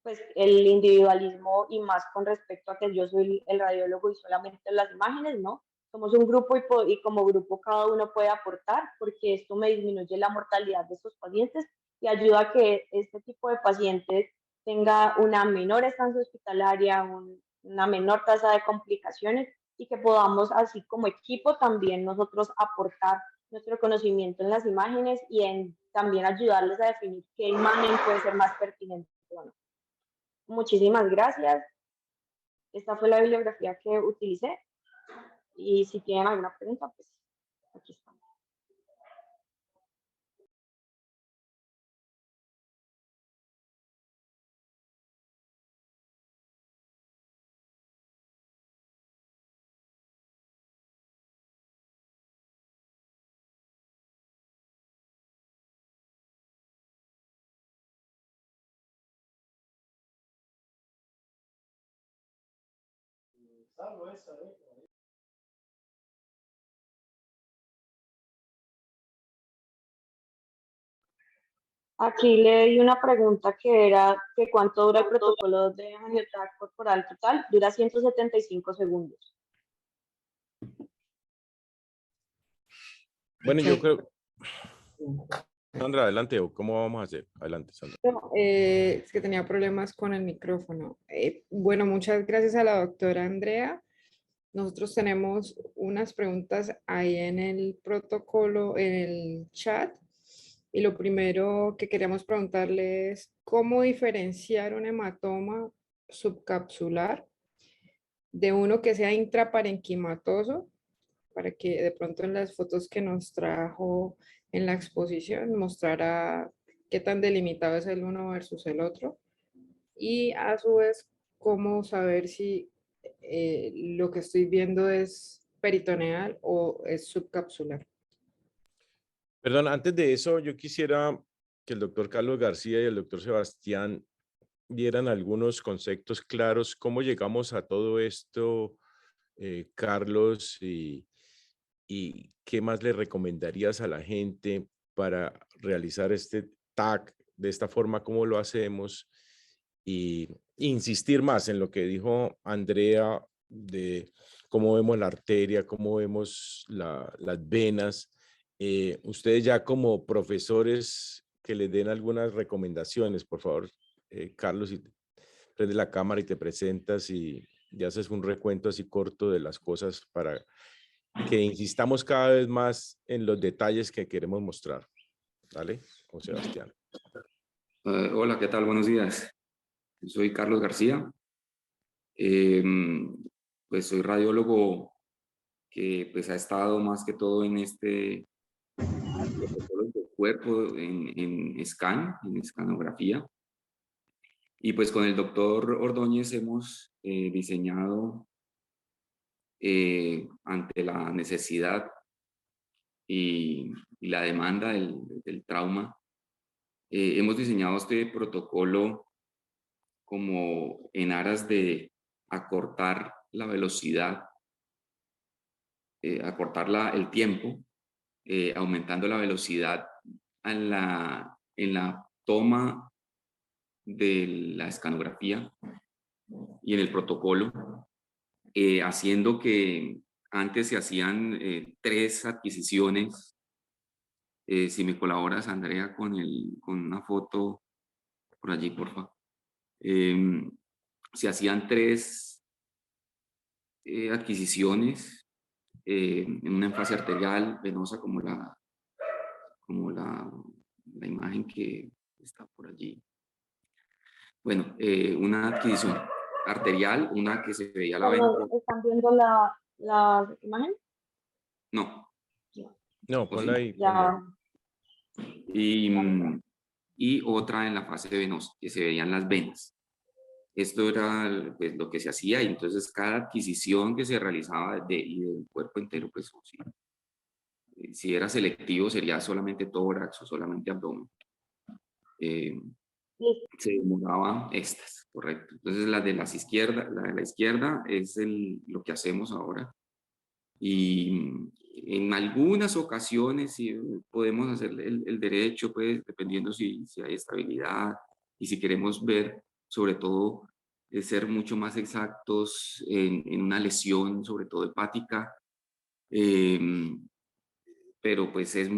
pues el individualismo, y más con respecto a que yo soy el radiólogo y solamente las imágenes, ¿no? Somos un grupo, y como grupo cada uno puede aportar, porque esto me disminuye la mortalidad de estos pacientes y ayuda a que este tipo de pacientes tenga una menor estancia hospitalaria, una menor tasa de complicaciones, y que podamos, así como equipo, también nosotros aportar nuestro conocimiento en las imágenes, y en también ayudarles a definir qué imagen puede ser más pertinente o no. Muchísimas gracias. Esta fue la bibliografía que utilicé, y si tienen alguna pregunta, pues aquí está. Aquí leí una pregunta que era que cuánto dura el protocolo de angiotag corporal total. Dura 175 segundos. Bueno, yo creo, No, Sandra, adelante, o cómo vamos a hacer. Adelante, Sandra. es que tenía problemas con el micrófono. Bueno, muchas gracias a la doctora Andrea. Nosotros tenemos unas preguntas ahí en el protocolo, en el chat. Y lo primero que queríamos preguntarle es cómo diferenciar un hematoma subcapsular de uno que sea intraparenquimatoso, para que de pronto en las fotos que nos trajo en la exposición mostrara qué tan delimitado es el uno versus el otro. Y a su vez, cómo saber si lo que estoy viendo es peritoneal o es subcapsular. Perdón, antes de eso, yo quisiera que el doctor Carlos García y el doctor Sebastián dieran algunos conceptos claros. ¿Cómo llegamos a todo esto, Carlos? ¿Y qué más le recomendarías a la gente para realizar este TAC de esta forma? ¿Cómo lo hacemos? Y insistir más en lo que dijo Andrea de cómo vemos la arteria, cómo vemos las venas. Ustedes ya como profesores que les den algunas recomendaciones, por favor, Carlos, y prende la cámara y te presentas y haces un recuento así corto de las cosas para que insistamos cada vez más en los detalles que queremos mostrar. ¿Dale? O Sebastián. Hola, ¿qué tal? Buenos días. Soy Carlos García. Pues soy radiólogo que pues ha estado más que todo en este protocolo del cuerpo en scan, en escanografía. Y pues con el doctor Ordóñez hemos diseñado ante la necesidad y la demanda del trauma, hemos diseñado este protocolo como en aras de acortar la velocidad, el tiempo, aumentando la velocidad en la toma de la escanografía y en el protocolo, haciendo que antes se hacían 3 adquisiciones. Si me colaboras, Andrea, con una foto por allí, por favor. Se hacían 3 adquisiciones en una fase arterial, venosa, como la imagen que está por allí. Bueno, una adquisición arterial, una que se veía la vena. ¿Están viendo la imagen? No. No, ponla ahí. Ya. Y otra en la fase venosa, que se veían las venas. Esto era pues, lo que se hacía, y entonces cada adquisición que se realizaba y del cuerpo entero, pues si era selectivo sería solamente tórax o solamente abdomen. Se demoraba estas, correcto. Entonces la de la izquierda es lo que hacemos ahora. Y en algunas ocasiones sí podemos hacer el derecho, pues dependiendo si hay estabilidad y si queremos ver, sobre todo, ser mucho más exactos en una lesión, sobre todo hepática. Pero pues es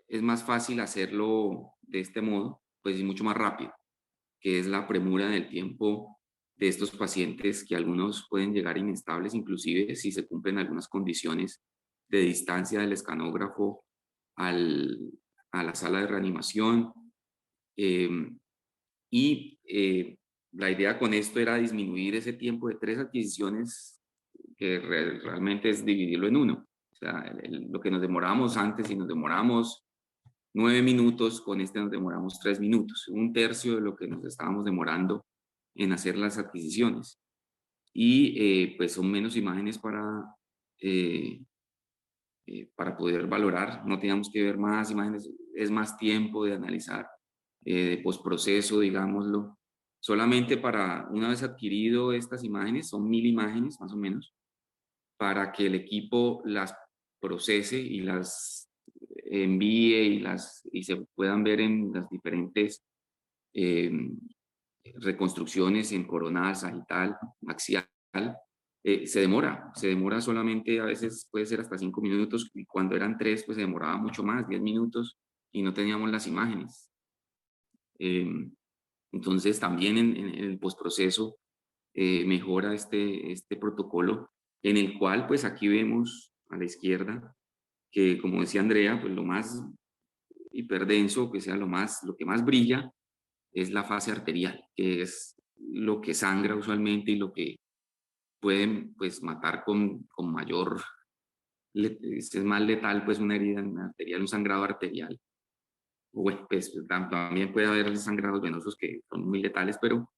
es más fácil hacerlo de este modo, pues y mucho más rápido, que es la premura del tiempo de estos pacientes, que algunos pueden llegar inestables, inclusive si se cumplen algunas condiciones de distancia del escanógrafo a la sala de reanimación. La idea con esto era disminuir ese tiempo de 3 adquisiciones, que realmente es dividirlo en 1. O sea, lo que nos demoramos antes, si nos demoramos 9 minutos, con este nos demoramos 3 minutos, 1/3 de lo que nos estábamos demorando en hacer las adquisiciones. Y pues son menos imágenes para poder valorar, no teníamos que ver más imágenes, es más tiempo de analizar, de postproceso, digámoslo, solamente para, una vez adquirido estas imágenes, son 1000 imágenes más o menos, para que el equipo las procese y las envíe y se puedan ver en las diferentes eh, reconstrucciones en coronal, sagital, axial. Se demora solamente, a veces puede ser hasta 5 minutos, y cuando eran 3, pues se demoraba mucho más, 10 minutos, y no teníamos las imágenes. Entonces también en el postproceso mejora este protocolo, en el cual pues aquí vemos a la izquierda que, como decía Andrea, pues lo más hiperdenso, que sea lo que más brilla, es la fase arterial, que es lo que sangra usualmente y lo que pueden pues matar con mayor, es más letal pues una herida arterial, un sangrado arterial. Bueno, pues también puede haber sangrados venosos que son muy letales, pero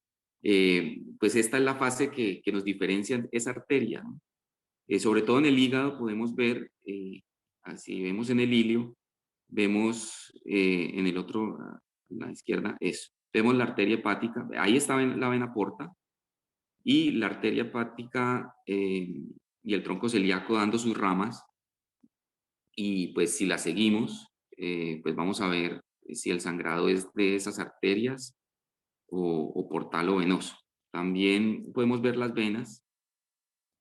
pues esta es la fase que nos diferencia esa arteria, ¿no? Sobre todo en el hígado podemos ver, así vemos en el ilio, vemos en el otro, a la izquierda, eso. Vemos la arteria hepática, ahí está la vena porta, y la arteria hepática y el tronco celíaco dando sus ramas, y pues si la seguimos, pues vamos a ver si el sangrado es de esas arterias o portal o venoso. También podemos ver las venas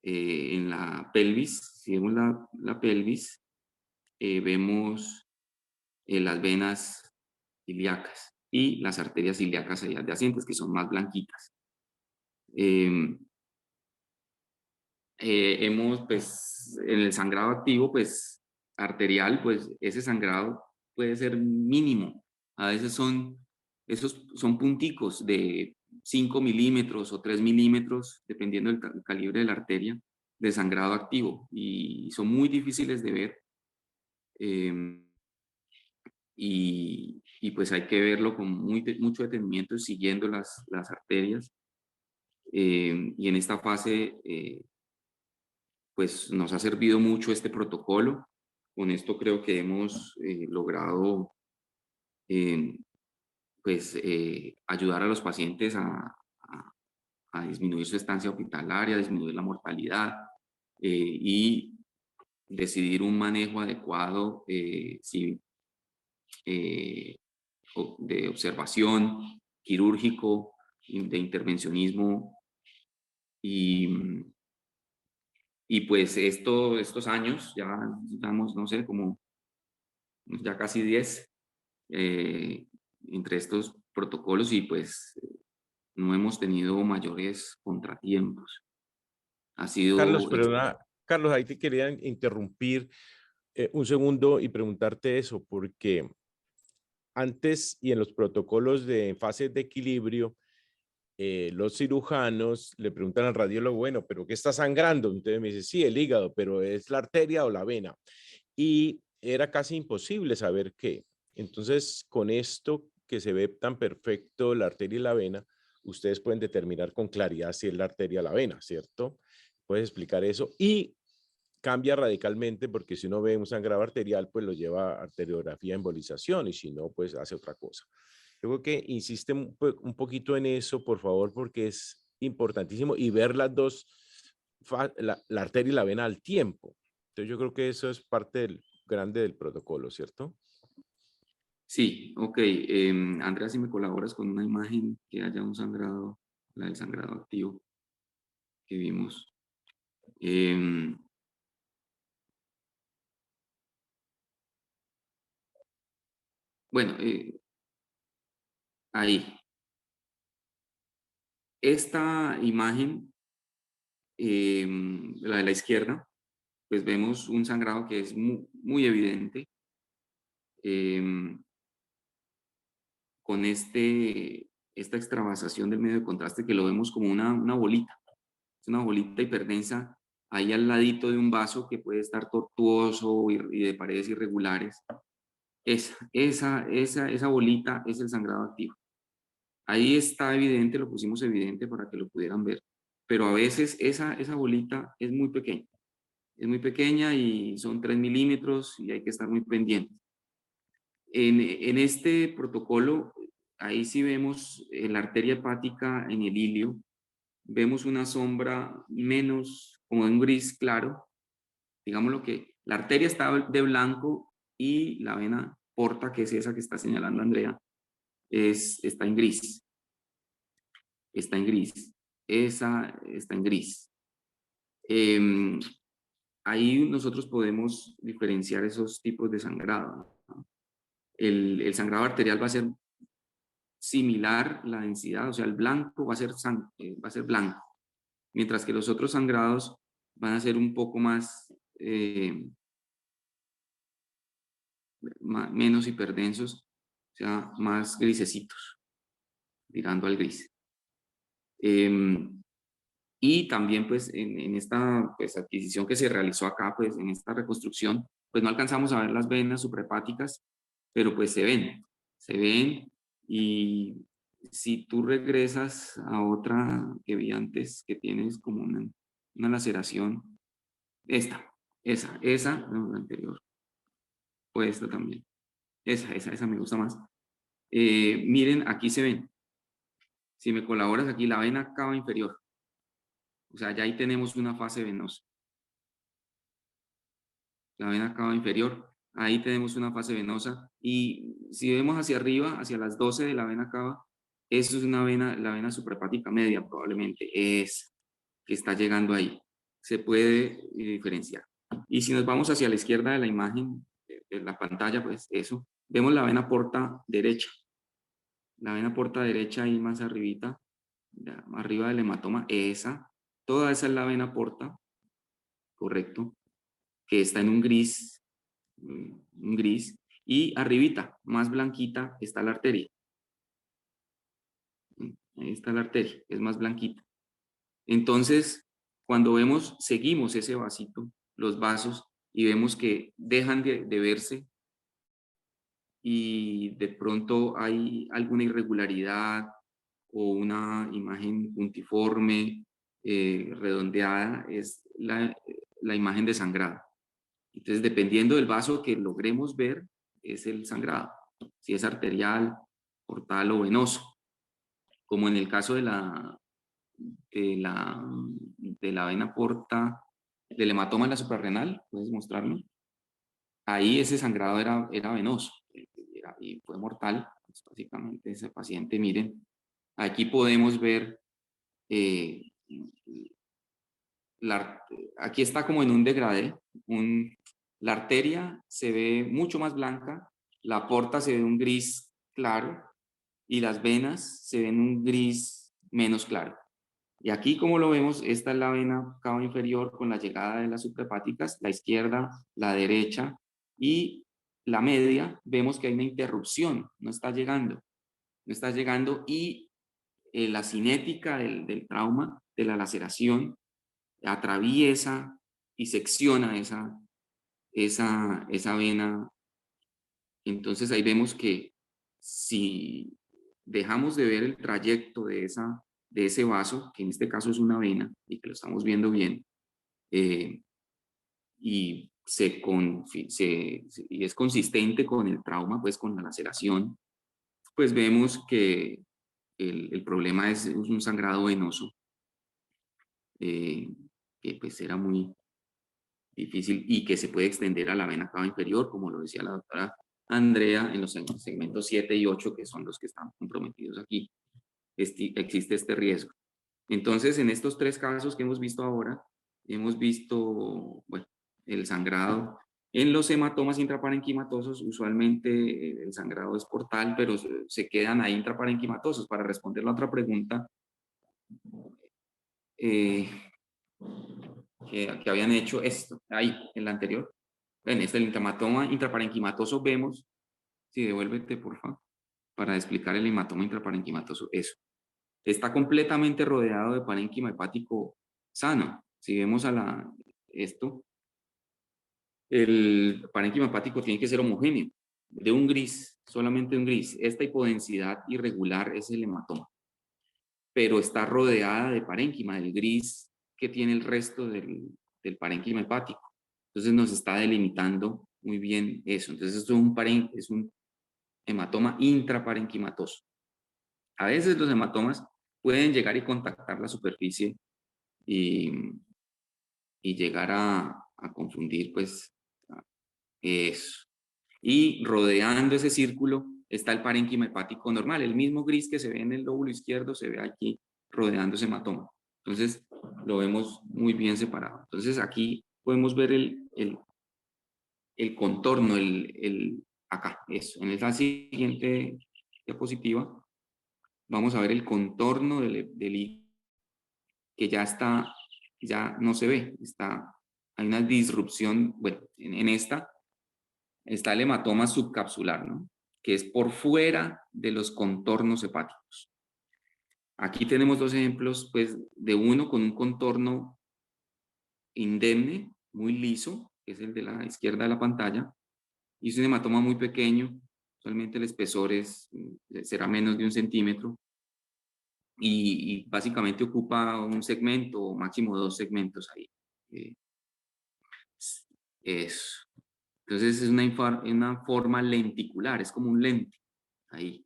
en la pelvis. Si vemos la pelvis, vemos las venas ilíacas y las arterias ilíacas ahí adyacentes, que son más blanquitas. Hemos, pues, en el sangrado activo, pues, arterial, pues, ese sangrado puede ser mínimo. A veces esos son punticos de 5 milímetros o 3 milímetros, dependiendo del calibre de la arteria, de sangrado activo, y son muy difíciles de ver. Y pues hay que verlo con mucho detenimiento, siguiendo las arterias. Y en esta fase, pues nos ha servido mucho este protocolo. Con esto creo que hemos logrado pues ayudar a los pacientes a disminuir su estancia hospitalaria, disminuir la mortalidad y decidir un manejo adecuado de observación, quirúrgico, de intervencionismo. Y pues estos años, ya estamos, no sé, como ya casi 10 entre estos protocolos, y pues no hemos tenido mayores contratiempos. Ha Carlos, sido... perdona, Carlos, ahí te quería interrumpir un segundo y preguntarte eso, porque antes y en los protocolos de fases de equilibrio, los cirujanos le preguntan al radiólogo, bueno, ¿pero qué está sangrando? Entonces me dice, sí, el hígado, pero ¿es la arteria o la vena? Y era casi imposible saber qué. Entonces, con esto que se ve tan perfecto la arteria y la vena, ustedes pueden determinar con claridad si es la arteria o la vena, ¿cierto? Puedes explicar eso. Y cambia radicalmente porque si uno ve un sangrado arterial, pues lo lleva a arteriografía, embolización, y si no, pues hace otra cosa. Yo creo que insiste un poquito en eso, por favor, porque es importantísimo, y ver las dos, la arteria y la vena al tiempo. Entonces yo creo que eso es parte grande del protocolo, ¿cierto? Sí, ok. Andrea, si me colaboras con una imagen que haya un sangrado, la del sangrado activo que vimos. Em, bueno, ahí. Esta imagen, la de la izquierda, pues vemos un sangrado que es muy evidente, em, con esta extravasación del medio de contraste, que lo vemos como una bolita. Es una bolita hiperdensa ahí al ladito de un vaso que puede estar tortuoso y de paredes irregulares. Esa bolita es el sangrado activo. Ahí está evidente, lo pusimos evidente para que lo pudieran ver, pero a veces esa bolita es muy pequeña. Es muy pequeña y son 3 milímetros y hay que estar muy pendientes. En este protocolo ahí sí vemos la arteria hepática en el ilio, vemos una sombra menos, como de un gris claro, digámoslo que la arteria está de blanco y la vena porta, que es esa que está señalando Andrea, está en gris. Está en gris. Esa está en gris. Ahí nosotros podemos diferenciar esos tipos de sangrado, ¿no? El sangrado arterial va a ser similar la densidad, o sea, el blanco va a ser blanco, mientras que los otros sangrados van a ser un poco más, menos hiperdensos, o sea, más grisecitos, tirando al gris. Y también pues en esta pues, adquisición que se realizó acá, pues en esta reconstrucción, pues no alcanzamos a ver las venas suprahepáticas, pero pues se ven, y si tú regresas a otra que vi antes, que tienes como una laceración, esa, no, la anterior, o esta también, esa me gusta más. Miren, aquí se ven, si me colaboras aquí, la vena cava inferior, o sea, ya ahí tenemos una fase venosa. La vena cava inferior, ahí tenemos una fase venosa, y si vemos hacia arriba, hacia las 12 de la vena cava, eso es una vena, la vena suprahepática media probablemente, es que está llegando ahí. Se puede diferenciar. Y si nos vamos hacia la izquierda de la imagen, de la pantalla, pues eso, vemos la vena porta derecha. La vena porta derecha ahí más arribita, arriba del hematoma, toda esa es la vena porta, correcto, que está en un gris, y arribita, más blanquita, está la arteria. Ahí está la arteria, es más blanquita. Entonces, cuando seguimos ese vasito, los vasos, y vemos que dejan de verse, y de pronto hay alguna irregularidad o una imagen puntiforme, redondeada, es la imagen de sangrado. Entonces, dependiendo del vaso que logremos ver, es el sangrado, si es arterial, portal o venoso, como en el caso de la vena porta, del hematoma en la suprarrenal, puedes mostrarlo. Ahí ese sangrado era venoso, y fue mortal. Pues básicamente ese paciente, miren, aquí podemos ver, aquí está como en un degradé, la arteria se ve mucho más blanca, la porta se ve un gris claro, y las venas se ven un gris menos claro. Y aquí, como lo vemos, esta es la vena cava inferior con la llegada de las suprahepáticas, la izquierda, la derecha, y la media, vemos que hay una interrupción, no está llegando, y la cinética del trauma, de la laceración, atraviesa y secciona esa vena. Entonces ahí vemos que si dejamos de ver el trayecto de ese vaso, que en este caso es una vena y que lo estamos viendo bien, y y es consistente con el trauma, pues con la laceración, pues vemos que el problema es un sangrado venoso, que pues era muy difícil y que se puede extender a la vena cava inferior, como lo decía la doctora Andrea, en los segmentos 7 y 8, que son los que están comprometidos aquí. Existe este riesgo. Entonces, en estos tres casos que hemos visto ahora, hemos visto, bueno, el sangrado. En los hematomas intraparenquimatosos, usualmente el sangrado es portal, pero se quedan ahí intraparenquimatosos. Para responder la otra pregunta que habían hecho esto, ahí, en la anterior. En este, el hematoma intraparenquimatoso vemos, si devuélvete, por favor, para explicar el hematoma intraparenquimatoso, eso. Está completamente rodeado de parénquima hepático sano. Si vemos esto, el parénquima hepático tiene que ser homogéneo, de un gris, solamente un gris. Esta hipodensidad irregular es el hematoma, pero está rodeada de parénquima, del gris que tiene el resto del parénquima hepático. Entonces nos está delimitando muy bien eso. Entonces esto es un hematoma intraparenquimatoso. A veces los hematomas pueden llegar y contactar la superficie y llegar a confundir, pues, eso. Y rodeando ese círculo está el parénquima hepático normal, el mismo gris que se ve en el lóbulo izquierdo se ve aquí rodeando ese hematoma. Entonces lo vemos muy bien separado. Entonces aquí podemos ver el contorno, acá, eso. En esta siguiente diapositiva vamos a ver el contorno del hígado, que ya está, ya no se ve, hay una disrupción, bueno, en esta está el hematoma subcapsular, ¿no? Que es por fuera de los contornos hepáticos. Aquí tenemos dos ejemplos, pues, de uno con un contorno indemne, muy liso, que es el de la izquierda de la pantalla, y es un hematoma muy pequeño, usualmente el espesor será menos de 1 centímetro, y básicamente ocupa un segmento o máximo 2 segmentos ahí. Eso. Entonces es una forma lenticular, es como un lente ahí.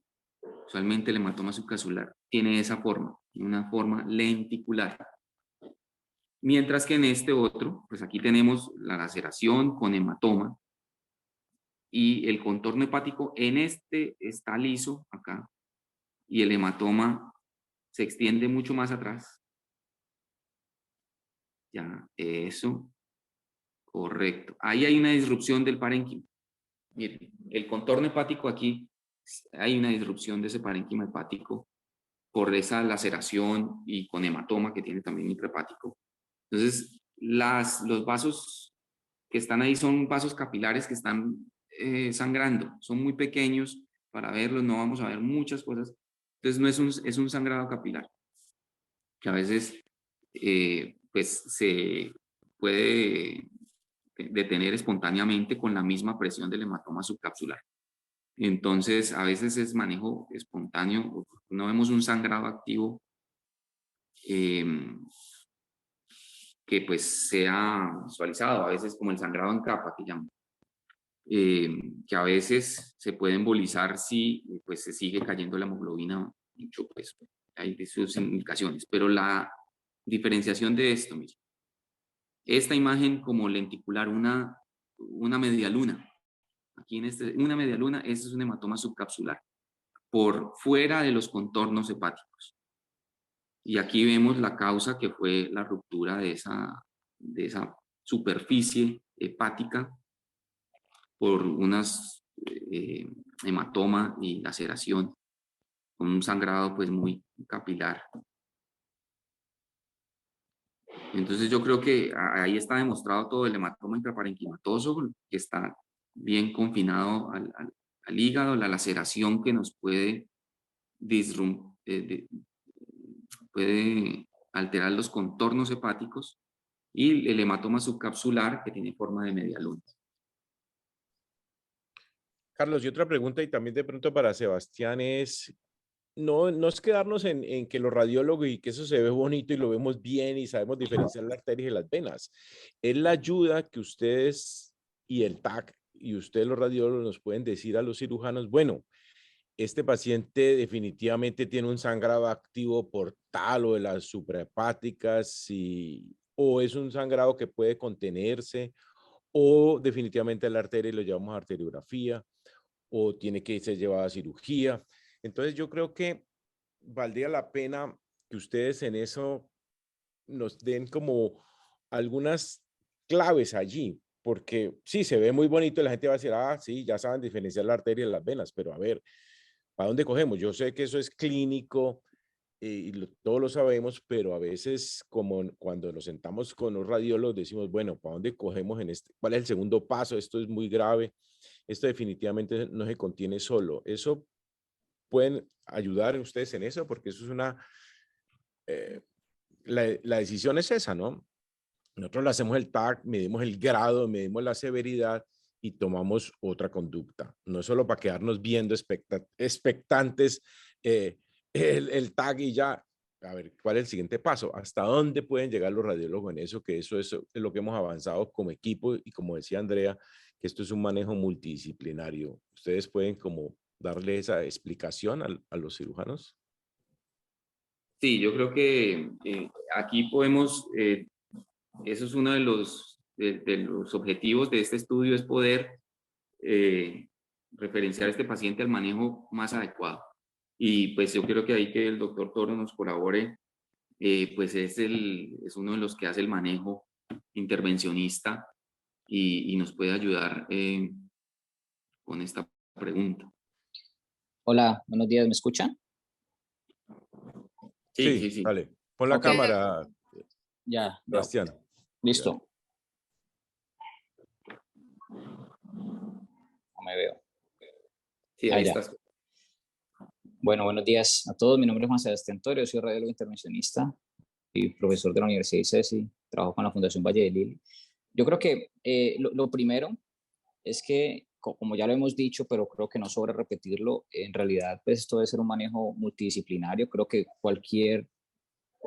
Usualmente el hematoma subcapsular tiene esa forma, una forma lenticular. Mientras que en este otro, pues aquí tenemos la laceración con hematoma y el contorno hepático en este está liso acá y el hematoma se extiende mucho más atrás. Ya, eso, correcto. Ahí hay una disrupción del parénquima. Miren, el contorno hepático aquí, hay una disrupción de ese parénquima hepático por esa laceración y con hematoma que tiene también intrahepático. Entonces, los vasos que están ahí son vasos capilares que están sangrando, son muy pequeños para verlos, no vamos a ver muchas cosas. Entonces, no es un sangrado capilar, que a veces pues se puede detener espontáneamente con la misma presión del hematoma subcapsular. Entonces, a veces es manejo espontáneo, no vemos un sangrado activo que pues sea visualizado, a veces como el sangrado en capa que llaman, que a veces se puede embolizar si pues se sigue cayendo la hemoglobina mucho, pues hay sus indicaciones, pero la diferenciación de esto, mire, esta imagen como lenticular, una media luna, aquí en una media luna, este es un hematoma subcapsular, por fuera de los contornos hepáticos. Y aquí vemos la causa que fue la ruptura de esa superficie hepática por unas hematoma y laceración, con un sangrado pues muy capilar. Entonces yo creo que ahí está demostrado todo el hematoma intraparenquimatoso, que está bien confinado al hígado, la laceración que nos puede puede alterar los contornos hepáticos y el hematoma subcapsular que tiene forma de media luna. Carlos, y otra pregunta y también de pronto para Sebastián es, no es quedarnos en que los radiólogos y que eso se ve bonito y lo vemos bien y sabemos diferenciar las arterias y las venas. Es la ayuda que ustedes y el TAC y ustedes los radiólogos nos pueden decir a los cirujanos, bueno, este paciente definitivamente tiene un sangrado activo por tal o de las suprahepáticas o es un sangrado que puede contenerse o definitivamente la arteria y lo llevamos a arteriografía o tiene que ser llevada a cirugía. Entonces yo creo que valdría la pena que ustedes en eso nos den como algunas claves allí, porque sí, se ve muy bonito y la gente va a decir, ah, sí, ya saben diferenciar la arteria y las venas, pero a ver, ¿para dónde cogemos? Yo sé que eso es clínico y todos lo sabemos, pero a veces como cuando nos sentamos con los radiólogos decimos, bueno, ¿para dónde cogemos en este? ¿Cuál es el segundo paso? Esto es muy grave. Esto definitivamente no se contiene solo. Eso pueden ayudar ustedes en eso porque eso es la decisión es esa, ¿no? Nosotros le hacemos el TAC, medimos el grado, medimos la severidad y tomamos otra conducta. No es solo para quedarnos viendo expectantes el TAC y ya, a ver, ¿cuál es el siguiente paso? ¿Hasta dónde pueden llegar los radiólogos en eso? Que eso es lo que hemos avanzado como equipo y como decía Andrea, que esto es un manejo multidisciplinario. ¿Ustedes pueden como darle esa explicación a los cirujanos? Sí, yo creo que aquí podemos, eso es uno de los objetivos de este estudio, es poder referenciar a este paciente al manejo más adecuado. Y pues yo creo que ahí que el doctor Toro nos colabore, pues es uno de los que hace el manejo intervencionista y nos puede ayudar con esta pregunta. Hola, buenos días, ¿me escuchan? Sí, Sí, sí, sí. dale. Pon la Ok. cámara, Ya, Sebastián. listo. No me veo. Sí, Ah, ahí ya. estás. Bueno, buenos días a todos. Mi nombre es Juan Sebastián Torio, soy radiólogo intervencionista y profesor de la Universidad ICESI. Trabajo con la Fundación Valle de Lili. Yo creo que lo primero es que, como ya lo hemos dicho, pero creo que no sobra repetirlo, en realidad pues esto debe ser un manejo multidisciplinario. Creo que cualquier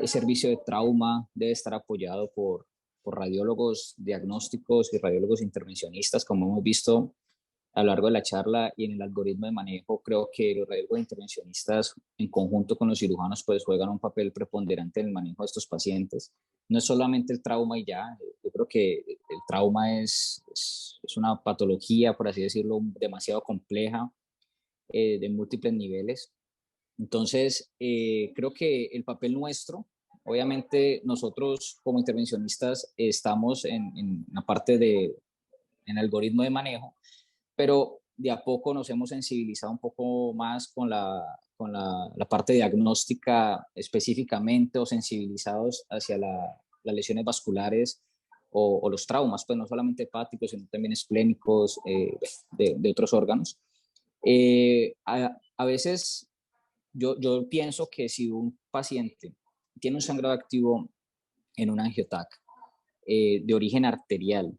servicio de trauma debe estar apoyado por radiólogos diagnósticos y radiólogos intervencionistas, como hemos visto a lo largo de la charla y en el algoritmo de manejo. Creo que los radiólogos intervencionistas en conjunto con los cirujanos pues juegan un papel preponderante en el manejo de estos pacientes. No es solamente el trauma y ya, yo creo que el trauma es una patología, por así decirlo, demasiado compleja, de múltiples niveles. Entonces, creo que el papel nuestro, obviamente nosotros como intervencionistas estamos en la parte en algoritmo de manejo, pero de a poco nos hemos sensibilizado un poco más con la parte diagnóstica específicamente, o sensibilizados hacia las lesiones vasculares o los traumas, pues no solamente hepáticos, sino también esplénicos, de otros órganos. A veces yo pienso que si un paciente tiene un sangrado activo en un angiotac de origen arterial,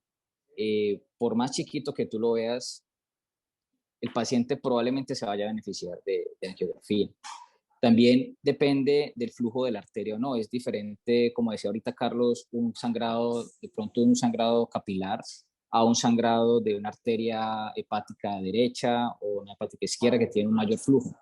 por más chiquito que tú lo veas, el paciente probablemente se vaya a beneficiar de angiografía. También depende del flujo de la arteria o no. Es diferente, como decía ahorita Carlos, un sangrado, de pronto un sangrado capilar a un sangrado de una arteria hepática derecha o una hepática izquierda que tiene un mayor flujo.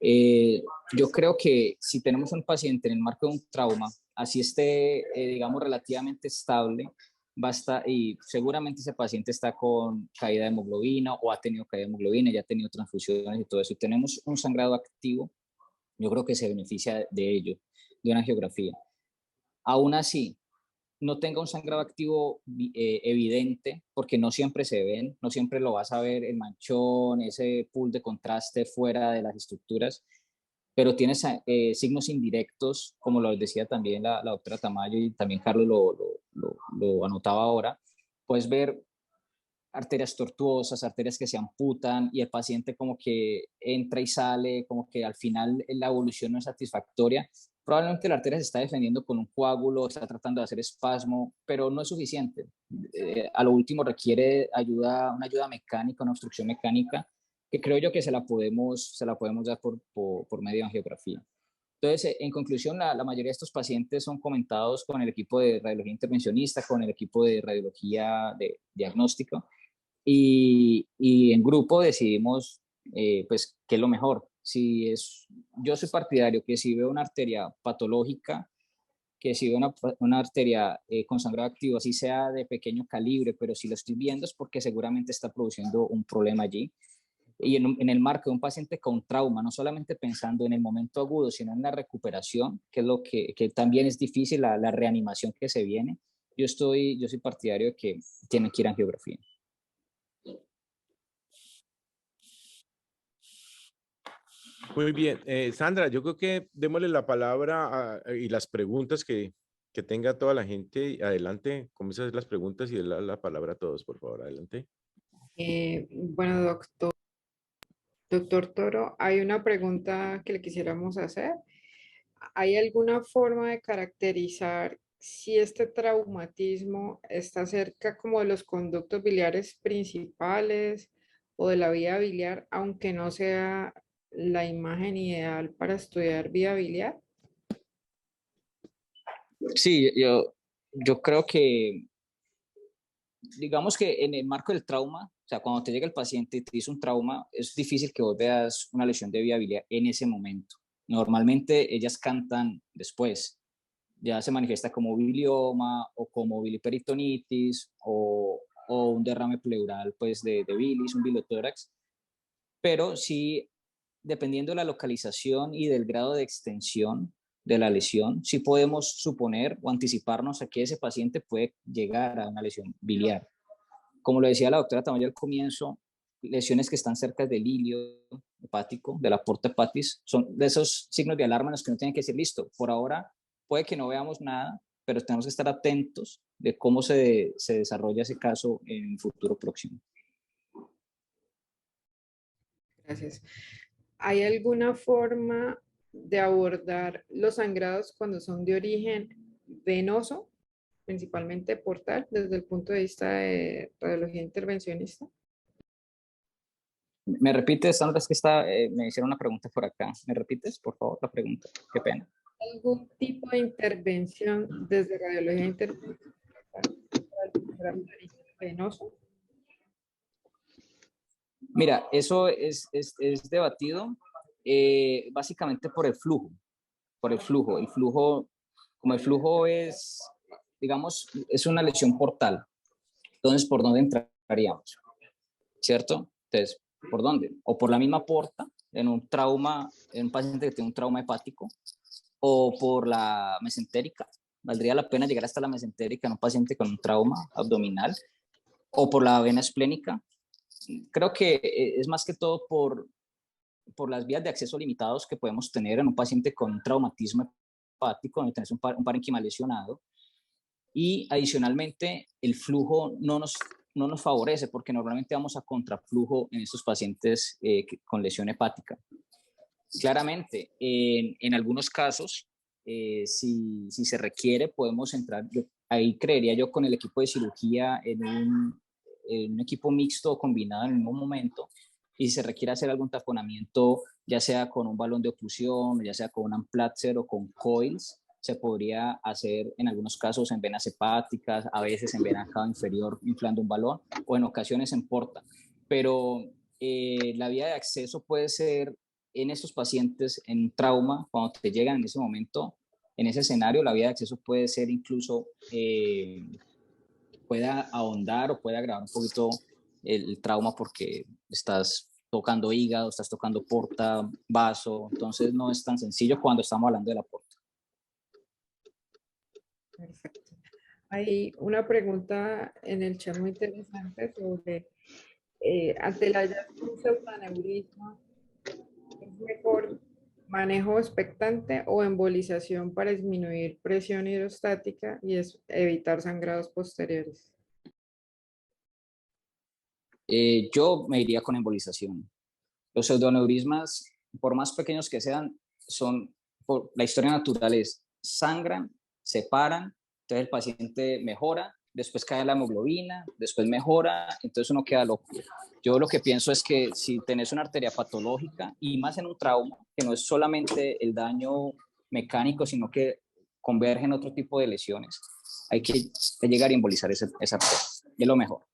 Eh, yo creo que si tenemos un paciente en el marco de un trauma, así esté, digamos, relativamente estable, basta, y seguramente ese paciente está con caída de hemoglobina o ha tenido caída de hemoglobina, ya ha tenido transfusiones y todo eso, y tenemos un sangrado activo, yo creo que se beneficia de ello, de una angiografía. Aún así, no tenga un sangrado activo evidente, porque no siempre se ven, no siempre lo vas a ver el manchón, ese pool de contraste fuera de las estructuras, pero tienes signos indirectos, como lo decía también la doctora Tamayo y también Carlos lo anotaba ahora. Puedes ver arterias tortuosas, arterias que se amputan y el paciente como que entra y sale, como que al final la evolución no es satisfactoria. Probablemente la arteria se está defendiendo con un coágulo, está tratando de hacer espasmo, pero no es suficiente. A lo último requiere ayuda, una ayuda mecánica, una obstrucción mecánica, que creo yo que se la podemos dar por medio de angiografía. Entonces, en conclusión, la mayoría de estos pacientes son comentados con el equipo de radiología intervencionista, con el equipo de radiología de diagnóstico, y en grupo decidimos, pues, qué es lo mejor. Si es, yo soy partidario que si veo una arteria patológica, que si veo una arteria con sangrado activo, así sea de pequeño calibre, pero si lo estoy viendo es porque seguramente está produciendo un problema allí. Y en el marco de un paciente con trauma, no solamente pensando en el momento agudo, sino en la recuperación, que es lo que también es difícil, la reanimación que se viene, yo soy partidario de que tienen que ir a angiografía. Muy bien. Sandra, yo creo que démosle la palabra y las preguntas que tenga toda la gente. Adelante, comienza las preguntas y la palabra a todos, por favor. Adelante. Bueno, doctor Toro, hay una pregunta que le quisiéramos hacer. ¿Hay alguna forma de caracterizar si este traumatismo está cerca como de los conductos biliares principales o de la vía biliar, aunque no sea la imagen ideal para estudiar vía biliar? Sí, yo creo que, digamos que en el marco del trauma, o sea, cuando te llega el paciente y te dice un trauma, es difícil que vos veas una lesión de vía biliar en ese momento. Normalmente ellas cantan después. Ya se manifiesta como bilioma o como biliperitonitis o un derrame pleural pues de bilis, un biliotórax. Pero sí, dependiendo de la localización y del grado de extensión de la lesión, sí podemos suponer o anticiparnos a que ese paciente puede llegar a una lesión biliar. Como lo decía la doctora Tamayo al comienzo, lesiones que están cerca del hilio hepático, de la porta hepatis, son de esos signos de alarma en los que no tienen que decir, listo, por ahora puede que no veamos nada, pero tenemos que estar atentos de cómo se desarrolla ese caso en un futuro próximo. Gracias. ¿Hay alguna forma de abordar los sangrados cuando son de origen venoso, principalmente portal, desde el punto de vista de radiología intervencionista? ¿Me repites, Sandra? Es que me hicieron una pregunta por acá. ¿Me repites, por favor, la pregunta? Qué pena. ¿Algún tipo de intervención desde radiología intervencionista para el origen venoso? Mira, eso es debatido básicamente por el flujo. El flujo, como el flujo es, digamos, es una lesión portal. Entonces, ¿por dónde entraríamos? ¿Cierto? Entonces, ¿por dónde? O por la misma porta, en un trauma, en un paciente que tiene un trauma hepático, o por la mesentérica. Valdría la pena llegar hasta la mesentérica en un paciente con un trauma abdominal, o por la vena esplénica. Creo que es más que todo por las vías de acceso limitados que podemos tener en un paciente con un traumatismo hepático, donde tenés un parénquima lesionado. Y adicionalmente, el flujo no nos favorece porque normalmente vamos a contraflujo en estos pacientes con lesión hepática. Claramente, en algunos casos, si se requiere, podemos entrar, ahí creería yo, con el equipo de cirugía en un equipo mixto o combinado en el mismo momento, y si se requiere hacer algún taponamiento, ya sea con un balón de oclusión, ya sea con un Amplatzer o con coils, se podría hacer en algunos casos en venas hepáticas, a veces en vena cava inferior inflando un balón, o en ocasiones en porta. Pero la vía de acceso puede ser en estos pacientes en trauma, cuando te llegan en ese momento, en ese escenario, la vía de acceso puede ser incluso, pueda ahondar o puede agravar un poquito el trauma porque estás tocando hígado, estás tocando porta, vaso, entonces no es tan sencillo cuando estamos hablando de la porta. Perfecto. Hay una pregunta en el chat muy interesante sobre, ante el hallazgo de un pseudoaneurisma, ¿es mejor manejo expectante o embolización para disminuir presión hidrostática y evitar sangrados posteriores? Yo me iría con embolización. Los pseudoaneurismas, por más pequeños que sean, por la historia natural es, sangran, se paran, entonces el paciente mejora, después cae la hemoglobina, después mejora, entonces uno queda loco. Yo lo que pienso es que si tenés una arteria patológica y más en un trauma, que no es solamente el daño mecánico, sino que converge en otro tipo de lesiones, hay que llegar a embolizar esa arteria. Es lo mejor.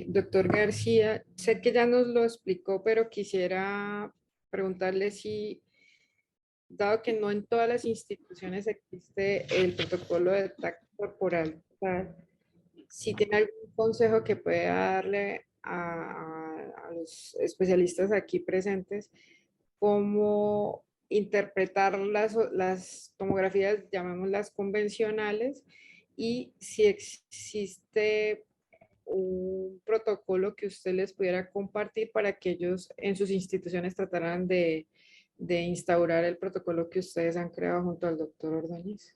Doctor García, sé que ya nos lo explicó, pero quisiera preguntarle si, dado que no en todas las instituciones existe el protocolo de tacto corporal, si tiene algún consejo que pueda darle a los especialistas aquí presentes, cómo interpretar las tomografías, llamémoslas convencionales, y si existe un protocolo que usted les pudiera compartir para que ellos en sus instituciones trataran de instaurar el protocolo que ustedes han creado junto al doctor Ordóñez.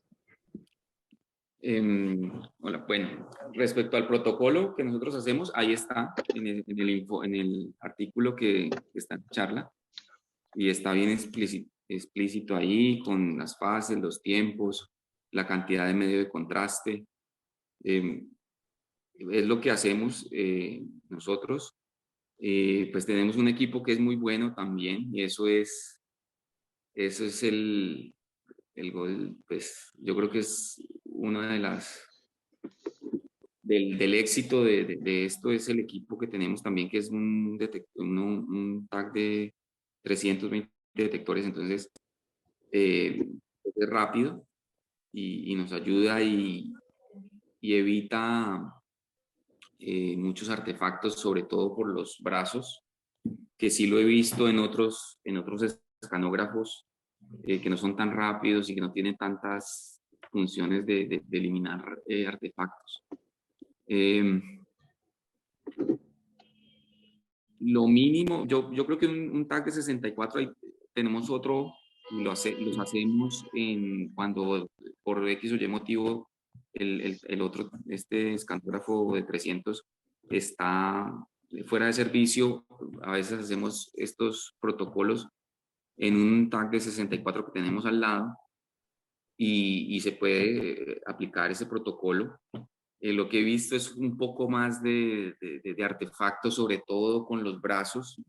Hola, bueno, respecto al protocolo que nosotros hacemos, ahí está en el artículo que está en charla y está bien explícito ahí con las fases, los tiempos, la cantidad de medio de contraste. Es lo que hacemos nosotros. Pues tenemos un equipo que es muy bueno también y eso es el gol, pues yo creo que es una de las del éxito de esto es el equipo que tenemos también, que es un tag 320 detectores, entonces es rápido y nos ayuda y evita muchos artefactos, sobre todo por los brazos, que sí lo he visto en otros escanógrafos que no son tan rápidos y que no tienen tantas funciones de eliminar artefactos. Lo mínimo, yo creo que un tag de 64, ahí tenemos otro, los hacemos cuando por X o Y motivo el otro, este escanógrafo de 300 está fuera de servicio. A veces hacemos estos protocolos en un tag de 64 que tenemos al lado y se puede aplicar ese protocolo. Lo que he visto es un poco más de artefactos, sobre todo con los brazos.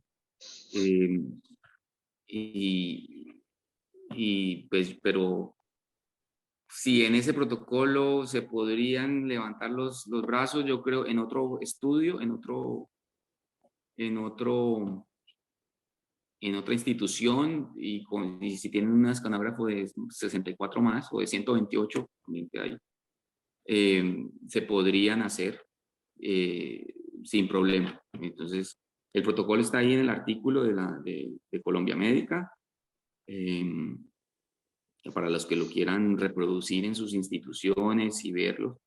Pues, pero si en ese protocolo se podrían levantar los brazos, yo creo en otro estudio, en otra institución, y si tienen un escanógrafo de 64 más o de 128, ahí, se podrían hacer sin problema. Entonces, el protocolo está ahí en el artículo de Colombia Médica, para los que lo quieran reproducir en sus instituciones y verlo.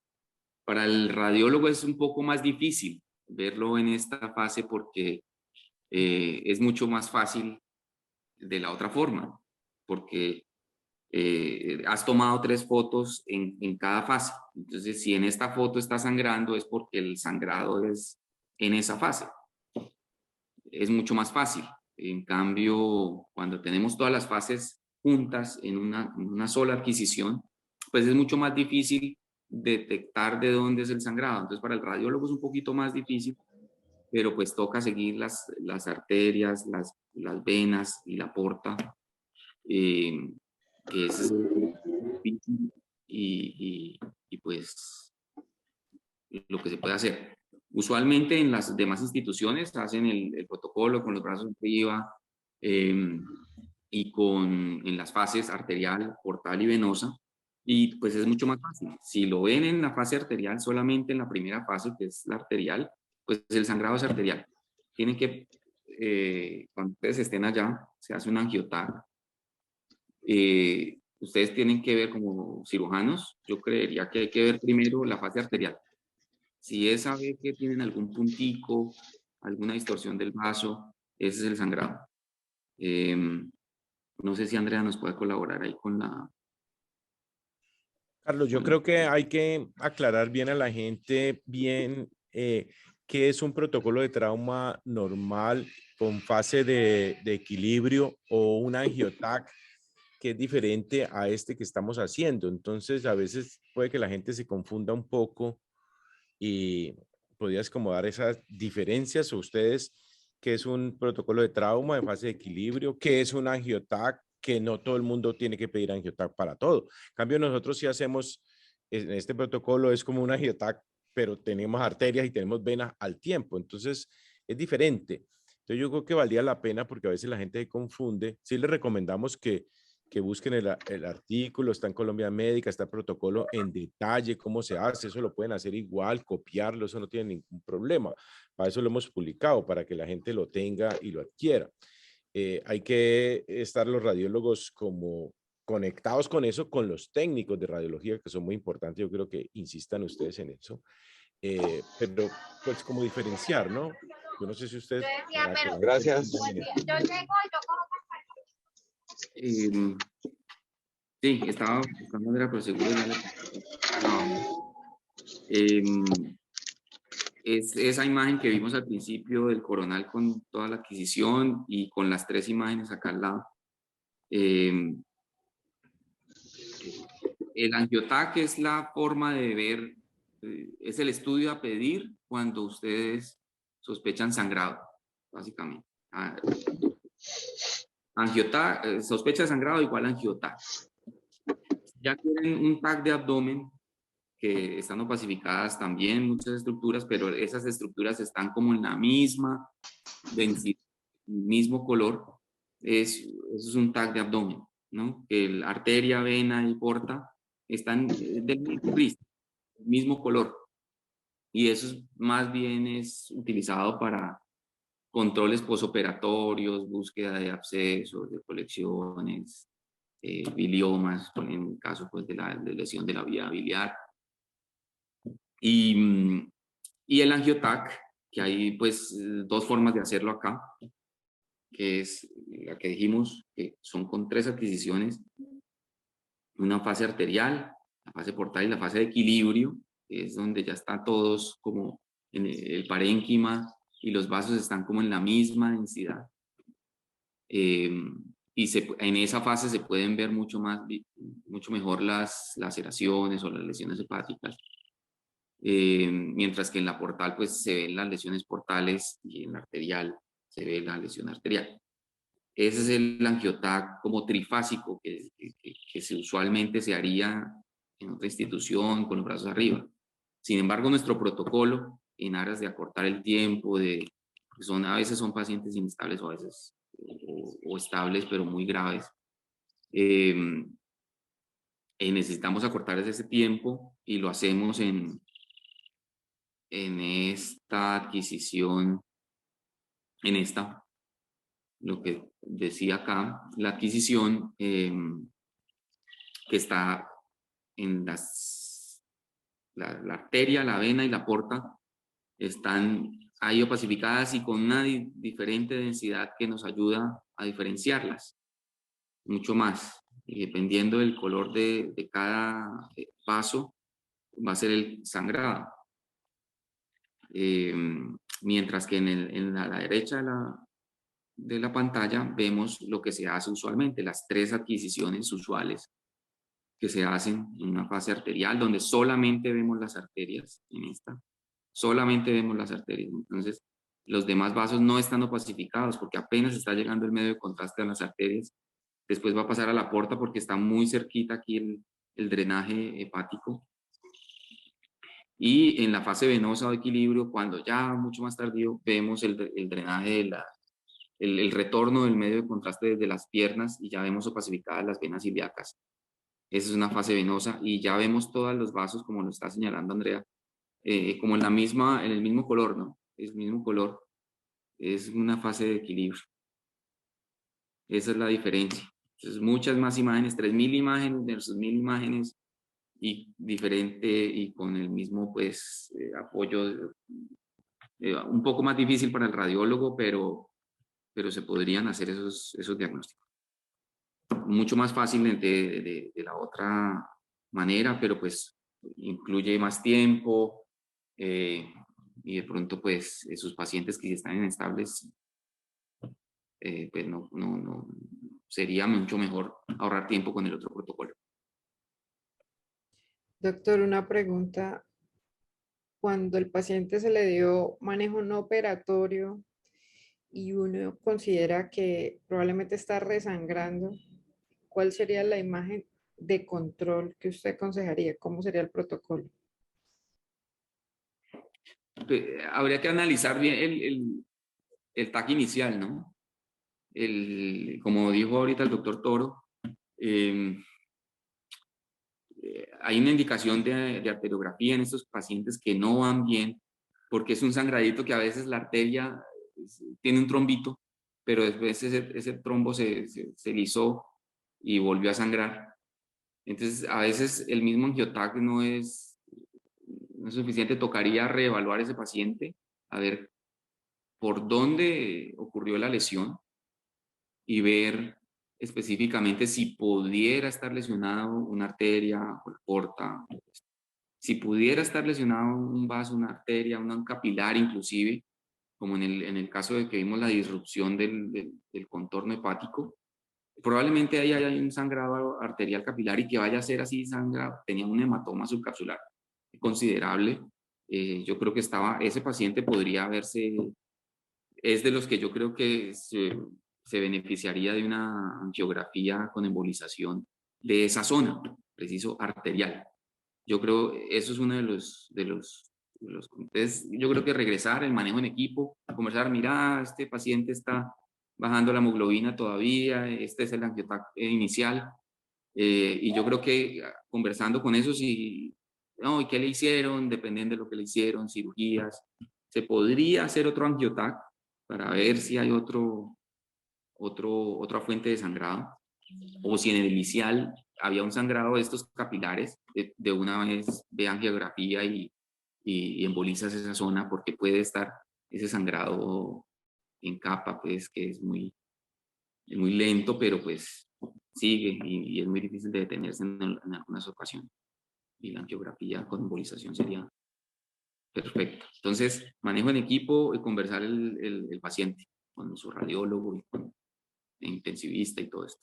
Para el radiólogo es un poco más difícil verlo en esta fase porque es mucho más fácil de la otra forma, porque has tomado 3 fotos en cada fase. Entonces, si en esta foto está sangrando, es porque el sangrado es en esa fase. Es mucho más fácil. En cambio, cuando tenemos todas las fases juntas en una sola adquisición, pues es mucho más difícil detectar de dónde es el sangrado. Entonces, para el radiólogo es un poquito más difícil, pero pues toca seguir las arterias, las venas y la porta, que es difícil y pues lo que se puede hacer. Usualmente en las demás instituciones hacen el protocolo con los brazos arriba y en las fases arterial, portal y venosa, y pues es mucho más fácil. Si lo ven en la fase arterial, solamente en la primera fase, que es la arterial, pues el sangrado es arterial. Tienen que, cuando ustedes estén allá, se hace un angioTAC. Ustedes tienen que ver como cirujanos, yo creería que hay que ver primero la fase arterial. Si esa ve que tienen algún puntico, alguna distorsión del vaso, ese es el sangrado. No sé si Andrea nos puede colaborar ahí con la... Carlos, yo creo que hay que aclarar bien a la gente qué es un protocolo de trauma normal con fase de equilibrio o un angioTAC que es diferente a este que estamos haciendo. Entonces, a veces puede que la gente se confunda un poco y podrías como dar esas diferencias a ustedes, qué es un protocolo de trauma de fase de equilibrio, qué es un angioTAC, que no todo el mundo tiene que pedir angioTAC para todo. En cambio, nosotros sí hacemos, en este protocolo es como un angioTAC, pero tenemos arterias y tenemos venas al tiempo, entonces es diferente. Entonces yo creo que valdría la pena porque a veces la gente se confunde. Sí les recomendamos que busquen el artículo, está en Colombia Médica, está el protocolo en detalle, cómo se hace, eso lo pueden hacer igual, copiarlo, eso no tiene ningún problema. Para eso lo hemos publicado, para que la gente lo tenga y lo adquiera. Hay que estar los radiólogos como conectados con eso, con los técnicos de radiología, que son muy importantes, yo creo que insistan ustedes en eso, pero pues como diferenciar, ¿no? Yo no sé si ustedes... Gracias. Sí, estaba buscando Andrea, pero seguro ya es esa imagen que vimos al principio del coronal con toda la adquisición y con las 3 imágenes acá al lado. El angioTAC es la forma de ver, es el estudio a pedir cuando ustedes sospechan sangrado, básicamente. AngioTAC, sospecha de sangrado igual a angioTAC. Ya tienen un TAC de abdomen, que están opacificadas también muchas estructuras, pero esas estructuras están como en la misma densidad, mismo color. eso es un TAC de abdomen, ¿no? Que la arteria, vena y porta están del mismo gris, mismo color. Y eso más bien es utilizado para controles posoperatorios, búsqueda de abscesos, de colecciones, biliomas, en el caso pues, de lesión de la vía biliar. Y el angiotac, que hay pues dos formas de hacerlo acá, que es la que dijimos, que son con 3 adquisiciones, una fase arterial, la fase portal y la fase de equilibrio, que es donde ya están todos como en el parénquima y los vasos están como en la misma densidad. Y en esa fase se pueden ver mucho mejor las laceraciones o las lesiones hepáticas. Mientras que en la portal pues se ven las lesiones portales y en la arterial se ve la lesión arterial. Ese es el angiotac como trifásico que usualmente se haría en otra institución con los brazos arriba. Sin embargo, nuestro protocolo en aras de acortar el tiempo, a veces son pacientes inestables o a veces o estables pero muy graves, necesitamos acortar ese tiempo y lo hacemos en esta adquisición, lo que decía acá, la adquisición que está en la arteria, la vena y la porta, están ahí opacificadas y con una diferente densidad que nos ayuda a diferenciarlas mucho más. Y dependiendo del color de cada vaso, va a ser el sangrado. Mientras que en la derecha de la pantalla vemos lo que se hace usualmente, las 3 adquisiciones usuales que se hacen en una fase arterial, donde solamente vemos las arterias, solamente vemos las arterias. Entonces, los demás vasos no están opacificados porque apenas está llegando el medio de contraste a las arterias. Después va a pasar a la porta porque está muy cerquita aquí el drenaje hepático. Y en la fase venosa o de equilibrio, cuando ya mucho más tardío, vemos el drenaje, el retorno del medio de contraste desde las piernas y ya vemos opacificadas las venas ilíacas. Esa es una fase venosa y ya vemos todos los vasos, como lo está señalando Andrea, como en el mismo color, ¿no? Es el mismo color. Es una fase de equilibrio. Esa es la diferencia. Entonces, muchas más imágenes, 3000 imágenes versus 1000 imágenes y diferente y con el mismo pues apoyo, un poco más difícil para el radiólogo, pero se podrían hacer esos diagnósticos. Mucho más fácil de la otra manera, pero pues incluye más tiempo y de pronto pues sus pacientes que están inestables, pues no, sería mucho mejor ahorrar tiempo con el otro protocolo. Doctor, una pregunta. Cuando el paciente se le dio manejo no operatorio y uno considera que probablemente está resangrando, ¿cuál sería la imagen de control que usted aconsejaría? ¿Cómo sería el protocolo? Habría que analizar bien el TAC inicial, ¿no? Como dijo ahorita el doctor Toro, hay una indicación de arteriografía en estos pacientes que no van bien, porque es un sangradito que a veces la arteria tiene un trombito, pero después ese trombo se lisó y volvió a sangrar. Entonces, a veces el mismo angiotac no es suficiente, tocaría reevaluar ese paciente, a ver por dónde ocurrió la lesión y ver específicamente si pudiera estar lesionado una arteria o la porta, si pudiera estar lesionado un vaso, una arteria, un capilar inclusive, como en el caso de que vimos la disrupción del contorno hepático, probablemente ahí haya un sangrado arterial capilar y que vaya a ser así sangrado, tenía un hematoma subcapsular considerable. Yo creo que ese paciente podría verse, es de los que yo creo que se beneficiaría de una angiografía con embolización de esa zona, preciso arterial. Yo creo eso es uno de los entonces, yo creo que regresar, el manejo en equipo, conversar, mira, este paciente está bajando la hemoglobina todavía, este es el angiotac inicial, y yo creo que conversando con eso, si, no, ¿y qué le hicieron? Dependiendo de lo que le hicieron, cirugías, se podría hacer otro angiotac para ver si hay otra fuente de sangrado, o si en el inicial había un sangrado de estos capilares, de una vez ve angiografía y embolizas esa zona, porque puede estar ese sangrado en capa, pues que es muy lento, pero pues sigue y es muy difícil de detenerse en algunas ocasiones. Y la angiografía con embolización sería perfecto. Entonces, manejo en equipo y conversar el paciente con su radiólogo y con el intensivista y todo esto.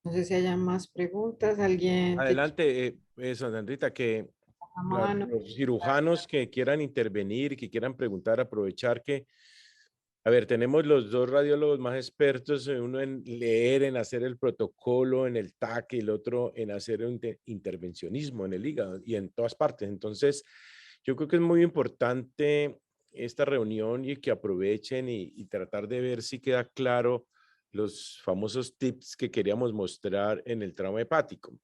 No sé si haya más preguntas, alguien que Adelante, Sandrita, que la mano. los cirujanos que quieran intervenir, que quieran preguntar, aprovechar que, a ver, tenemos los dos radiólogos más expertos, uno en leer, en hacer el protocolo, en el TAC, y el otro en hacer un intervencionismo en el hígado y en todas partes. Entonces, yo creo que es muy importante esta reunión y que aprovechen y tratar de ver si queda claro los famosos tips que queríamos mostrar en el trauma hepático.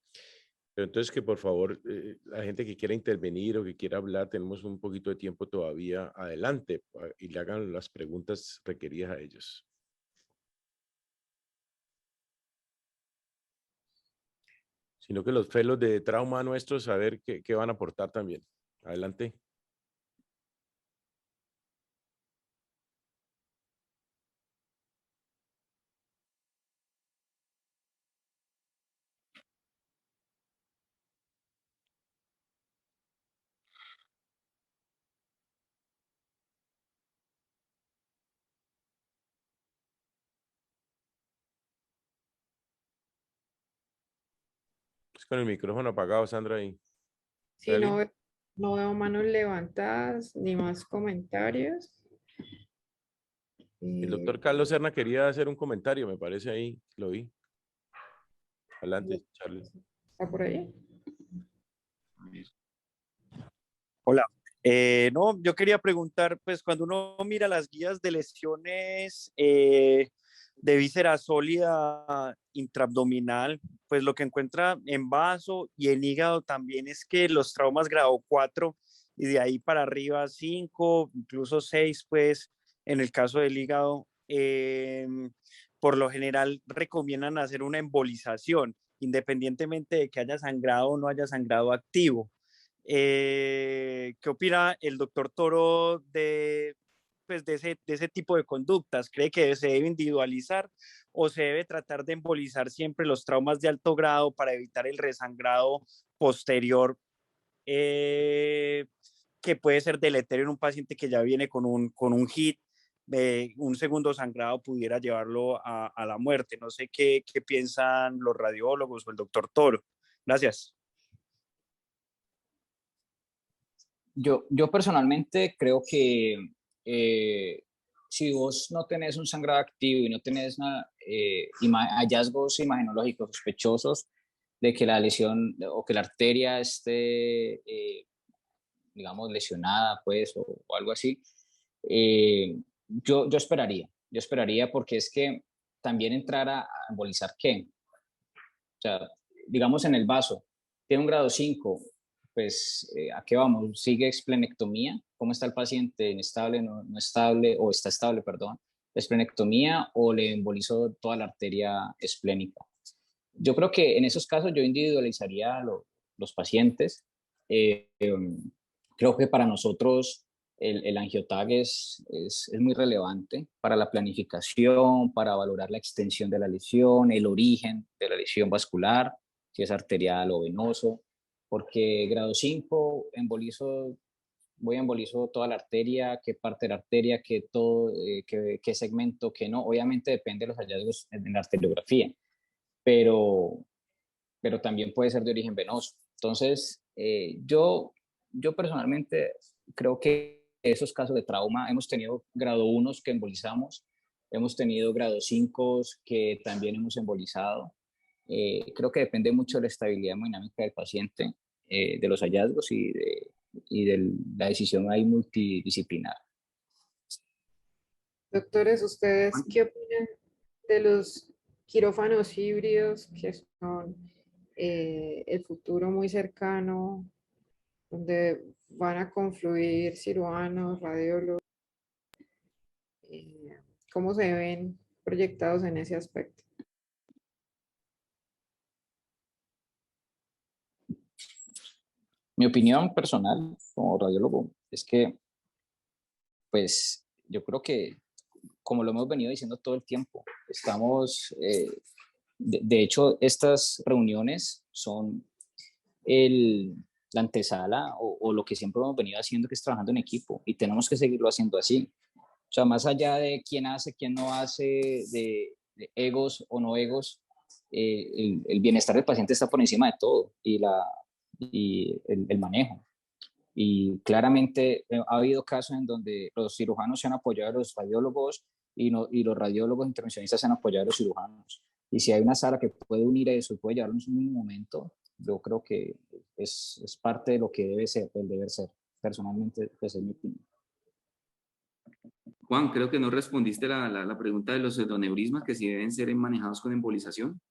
Pero entonces que por favor, la gente que quiera intervenir o que quiera hablar, tenemos un poquito de tiempo todavía adelante y le hagan las preguntas requeridas a ellos. Sino que los fellows de trauma nuestros, a ver qué van a aportar también. Adelante. Pues con el micrófono apagado, Sandra, ahí. Sí, ¿Está bien? no veo manos levantadas ni más comentarios. El Eh, doctor Carlos Serna quería hacer un comentario, me parece ahí, lo vi. Adelante, Charlie. ¿Está por ahí? Hola. No, yo quería preguntar, pues cuando uno mira las guías de lesiones de víscera sólida intraabdominal, pues lo que encuentra en vaso y en hígado también es que los traumas grado 4 y de ahí para arriba 5, incluso 6, pues en el caso del hígado, por lo general recomiendan hacer una embolización, independientemente de que haya sangrado o no haya sangrado activo. ¿Qué opina el doctor Toro pues de ese tipo de conductas? ¿Cree que se debe individualizar o se debe tratar de embolizar siempre los traumas de alto grado para evitar el resangrado posterior que puede ser deleterio en un paciente que ya viene con un hit? Un segundo sangrado pudiera llevarlo a la muerte. No sé qué piensan los radiólogos o el doctor Toro. Gracias. Yo personalmente creo que si vos no tenés un sangrado activo y no tenés hallazgos imagenológicos sospechosos de que la lesión o que la arteria esté, digamos, lesionada, pues, o algo así, yo esperaría porque es que también entrar a embolizar, ¿qué? O sea, digamos en el vaso, tiene un grado 5, pues ¿a qué vamos? ¿Sigue esplenectomía? ¿Cómo está el paciente? ¿Inestable, no estable o está estable, perdón? ¿Esplenectomía o le embolizó toda la arteria esplénica? Yo creo que en esos casos yo individualizaría a los pacientes. Creo que para nosotros el angiotag es muy relevante para la planificación, para valorar la extensión de la lesión, el origen de la lesión vascular, si es arterial o venoso, porque grado 5, voy a embolizo toda la arteria, qué parte de la arteria, qué segmento, qué no. Obviamente depende de los hallazgos en la arteriografía, pero, pero también puede ser de origen venoso. Entonces, yo personalmente creo que esos casos de trauma, hemos tenido grado 1 que embolizamos, hemos tenido grado 5 que también hemos embolizado. Creo que depende mucho de la estabilidad hemodinámica del paciente, de los hallazgos y de la decisión ahí multidisciplinar. Doctores, ¿ustedes qué opinan de los quirófanos híbridos que son el futuro muy cercano, donde van a confluir cirujanos, radiólogos? ¿Cómo se ven proyectados en ese aspecto? Mi opinión personal como radiólogo es que, pues, yo creo que, como lo hemos venido diciendo todo el tiempo, estamos, de hecho, estas reuniones son la antesala o lo que siempre hemos venido haciendo, que es trabajando en equipo, y tenemos que seguirlo haciendo así. O sea, más allá de quién hace, quién no hace, de egos o no egos, el bienestar del paciente está por encima de todo y el manejo. Y claramente ha habido casos en donde los cirujanos se han apoyado a los radiólogos y los radiólogos intervencionistas se han apoyado a los cirujanos. Y si hay una sala que puede unir eso y puede llevarlos en un mismo momento, yo creo que es parte de lo que debe ser, el deber ser. Personalmente, pues es mi opinión. Juan, creo que no respondiste la pregunta de los pseudoneurismas, que si deben ser manejados con embolización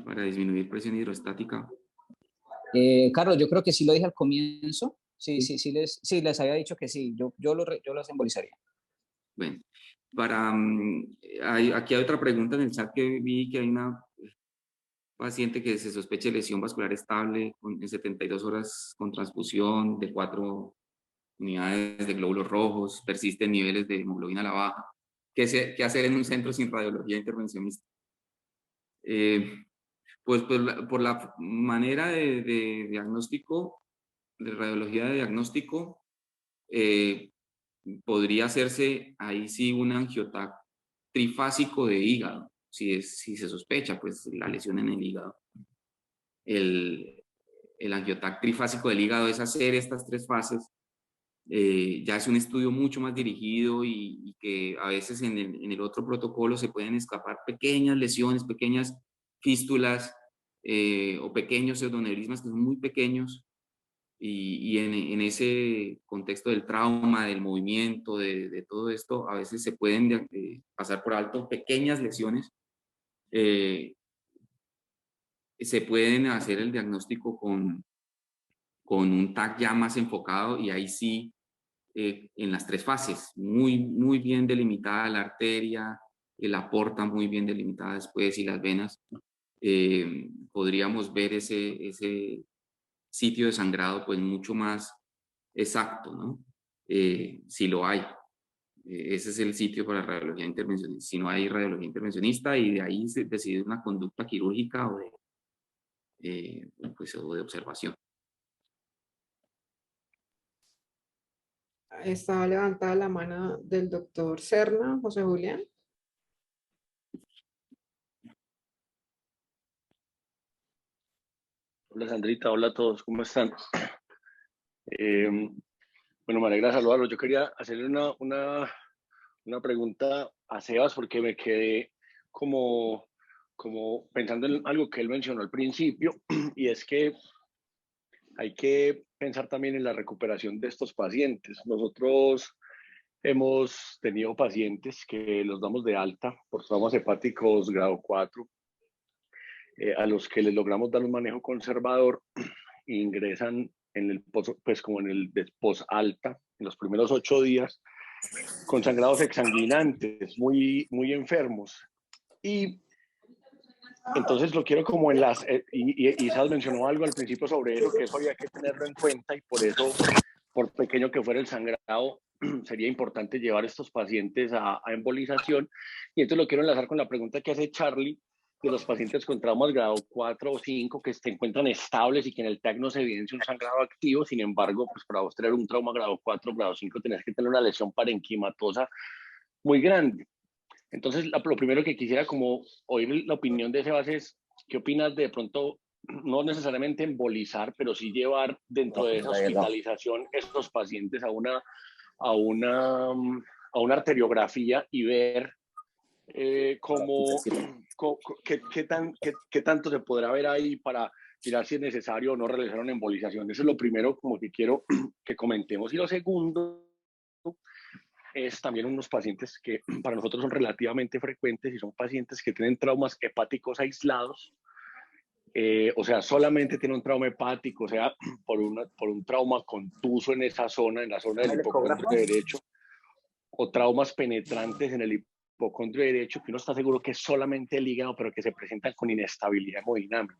para disminuir presión hidrostática. Carlos, yo creo que sí lo dije al comienzo. Sí, les había dicho que sí. Yo los embolizaría. Bueno, aquí hay otra pregunta en el chat que vi, que hay una paciente que se sospecha de lesión vascular estable en 72 horas con transfusión de 4 unidades de glóbulos rojos, persisten niveles de hemoglobina a la baja. ¿Qué hacer en un centro sin radiología intervencionista? Pues por la manera de diagnóstico, de radiología de diagnóstico, podría hacerse ahí sí un angiotac trifásico de hígado, si se sospecha pues la lesión en el hígado. El angiotac trifásico del hígado es hacer estas 3 fases. Ya es un estudio mucho más dirigido y que a veces en el otro protocolo se pueden escapar pequeñas lesiones, pequeñas fístulas o pequeños pseudoneurismas que son muy pequeños y en ese contexto del trauma, del movimiento, de todo esto, a veces se pueden pasar por alto pequeñas lesiones. Se pueden hacer el diagnóstico con un TAC ya más enfocado y ahí sí en las 3 fases, muy bien delimitada la arteria, la porta muy bien delimitada después y las venas, podríamos ver ese sitio de sangrado pues mucho más exacto, ¿no? Si lo hay. Ese es el sitio para radiología intervencionista. Si no hay radiología intervencionista y de ahí se decide una conducta quirúrgica o de observación. Estaba levantada la mano del doctor Serna, José Julián. Hola Sandrita, hola a todos, ¿cómo están? Bueno, me alegra saludarlos. Yo quería hacerle una pregunta a Sebas porque me quedé como pensando en algo que él mencionó al principio y es que hay que pensar también en la recuperación de estos pacientes. Nosotros hemos tenido pacientes que los damos de alta por traumas hepáticos grado 4, a los que les logramos dar un manejo conservador e ingresan en el pues como en el post alta, en los primeros 8 días, con sangrados exsanguinantes, muy enfermos. Y entonces lo quiero como en las, y Isas mencionó algo al principio sobre eso, que eso había que tenerlo en cuenta y por eso, por pequeño que fuera el sangrado, sería importante llevar a estos pacientes a embolización. Y entonces lo quiero enlazar con la pregunta que hace Charlie, de los pacientes con traumas grado 4 o 5 que se encuentran estables y que en el TAC no se evidencia un sangrado activo. Sin embargo, pues para vos tener un trauma grado 4, grado 5, tenés que tener una lesión parenquimatosa muy grande. Entonces, lo primero que quisiera como oír la opinión de Sebas es, ¿qué opinas de pronto, no necesariamente embolizar, pero sí llevar dentro de esa hospitalización estos pacientes a una arteriografía y ver qué tanto se podrá ver ahí para mirar si es necesario o no realizar una embolización? Eso es lo primero como que quiero que comentemos. Y lo segundo es también unos pacientes que para nosotros son relativamente frecuentes y son pacientes que tienen traumas hepáticos aislados, o sea, solamente tiene un trauma hepático, o sea, por un trauma contuso en esa zona, en la zona del hipocondrio derecho, o traumas penetrantes en el hipocondrio derecho, que uno está seguro que es solamente el hígado, pero que se presentan con inestabilidad hemodinámica.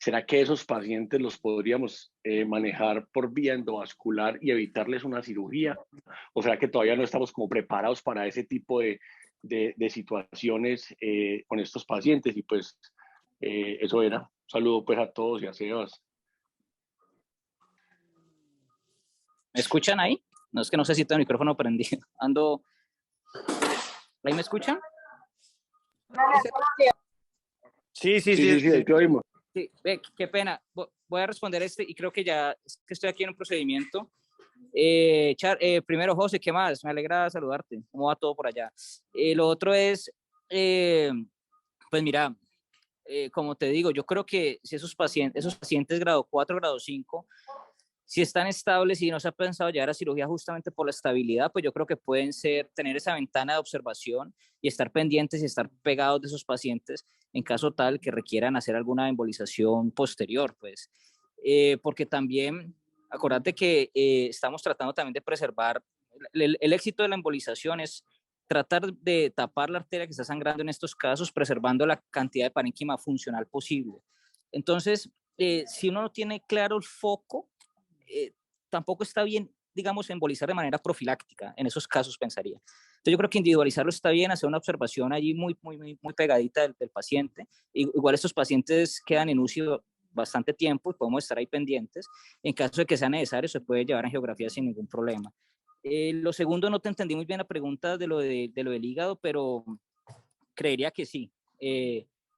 ¿Será que esos pacientes los podríamos manejar por vía endovascular y evitarles una cirugía? ¿O será que todavía no estamos como preparados para ese tipo de situaciones con estos pacientes? Y pues eso era. Un saludo pues a todos y a Sebas. ¿Me escuchan ahí? No, es que no sé si tengo el micrófono prendido. Ando... ¿Ahí me escuchan? Sí, Sí, te oímos. Sí, qué pena. Voy a responder y creo que ya es que estoy aquí en un procedimiento. Primero, José, ¿qué más? Me alegra saludarte. ¿Cómo va todo por allá? Lo otro es, pues mira, como te digo, yo creo que si esos pacientes grado 4, grado 5, si están estables y no se ha pensado llegar a cirugía justamente por la estabilidad, pues yo creo que pueden tener esa ventana de observación y estar pendientes y estar pegados de esos pacientes en caso tal que requieran hacer alguna embolización posterior, pues. Porque también, acordate que estamos tratando también de preservar, el éxito de la embolización es tratar de tapar la arteria que está sangrando en estos casos, preservando la cantidad de parénquima funcional posible. Entonces, si uno no tiene claro el foco, tampoco está bien, digamos, embolizar de manera profiláctica, en esos casos pensaría. Entonces yo creo que individualizarlo está bien, hacer una observación allí muy pegadita del paciente. Igual estos pacientes quedan en UCI bastante tiempo y podemos estar ahí pendientes. En caso de que sea necesario, se puede llevar a geografía sin ningún problema. Lo segundo, no te entendí muy bien la pregunta de lo del hígado, pero creería que sí.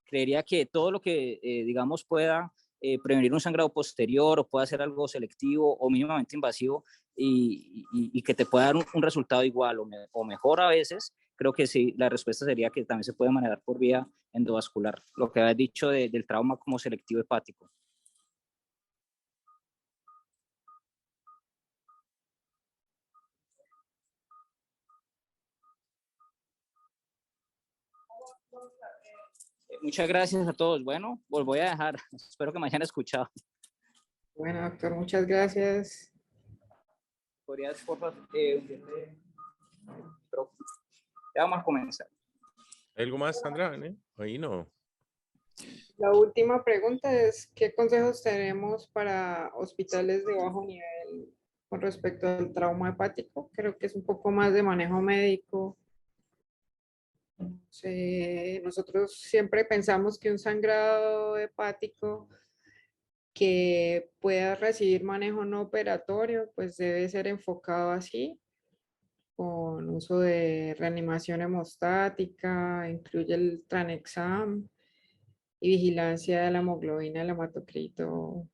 Creería que todo lo que, digamos, pueda prevenir un sangrado posterior o pueda ser algo selectivo o mínimamente invasivo y que te pueda dar un resultado igual o mejor a veces, creo que sí, la respuesta sería que también se puede manejar por vía endovascular, lo que habías dicho del trauma como selectivo hepático. Muchas gracias a todos. Bueno, os voy a dejar. Espero que me hayan escuchado. Bueno, doctor, muchas gracias. ¿Podrías, por favor, ya vamos a comenzar. ¿Algo más, Sandra? Ahí no. La última pregunta es, ¿qué consejos tenemos para hospitales de bajo nivel con respecto al trauma hepático? Creo que es un poco más de manejo médico. Nosotros siempre pensamos que un sangrado hepático que pueda recibir manejo no operatorio, pues debe ser enfocado así, con uso de reanimación hemostática, incluye el Tranexam y vigilancia de la hemoglobina, el hematocrito,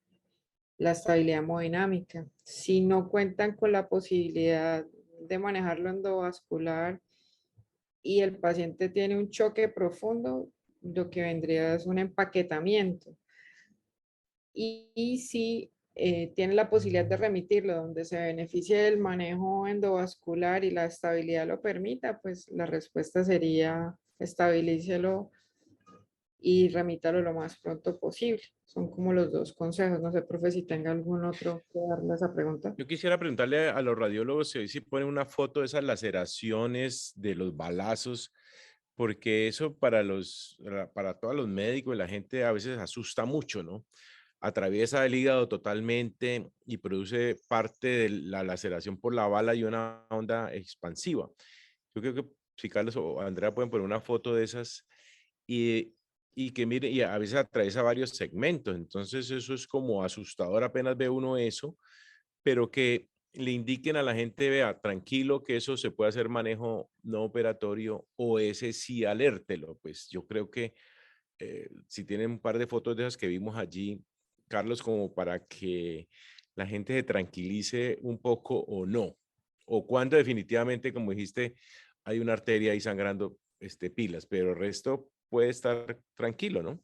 la estabilidad hemodinámica. Si no cuentan con la posibilidad de manejarlo endovascular y el paciente tiene un choque profundo, lo que vendría es un empaquetamiento. Y si tiene la posibilidad de remitirlo donde se beneficie del manejo endovascular y la estabilidad lo permita, pues la respuesta sería estabilícelo y remítalo lo más pronto posible. Son como los dos consejos. No sé, profe, si tenga algún otro que darle a esa pregunta. Yo quisiera preguntarle a los radiólogos si ponen una foto de esas laceraciones, de los balazos, porque eso para todos los médicos y la gente a veces asusta mucho, ¿no? Atraviesa el hígado totalmente y produce parte de la laceración por la bala y una onda expansiva. Yo creo que si Carlos o Andrea pueden poner una foto de esas y, y que mire, y a veces atraviesa varios segmentos, entonces eso es como asustador apenas ve uno eso, pero que le indiquen a la gente, vea, tranquilo que eso se puede hacer manejo no operatorio o ese sí alértelo. Pues yo creo que si tienen un par de fotos de esas que vimos allí, Carlos, como para que la gente se tranquilice un poco o no, o cuando definitivamente, como dijiste, hay una arteria ahí sangrando pilas, pero el resto puede estar tranquilo, ¿no?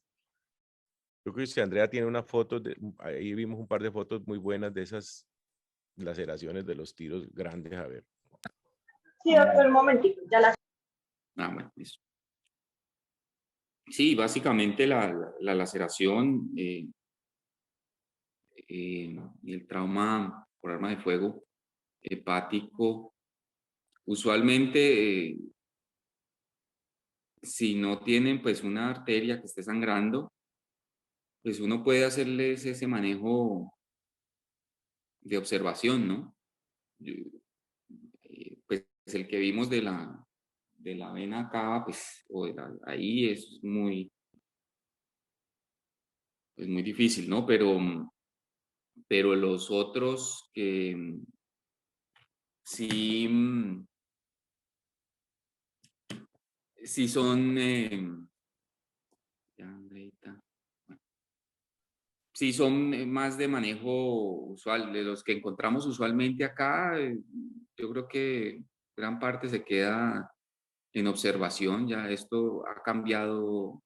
Yo creo que si Andrea tiene una foto, ahí vimos un par de fotos muy buenas de esas laceraciones de los tiros grandes, a ver. Sí, doctor, un momentico, ya la... Bueno, listo. Sí, básicamente la laceración y el trauma por arma de fuego hepático, usualmente si no tienen pues una arteria que esté sangrando, pues uno puede hacerles ese manejo de observación, ¿no? Pues el que vimos de la vena cava, pues, ahí es muy difícil, ¿no? Pero los otros que sí, sí son, ya, Andreita. Sí son más de manejo usual, de los que encontramos usualmente acá, yo creo que gran parte se queda en observación, ya esto ha cambiado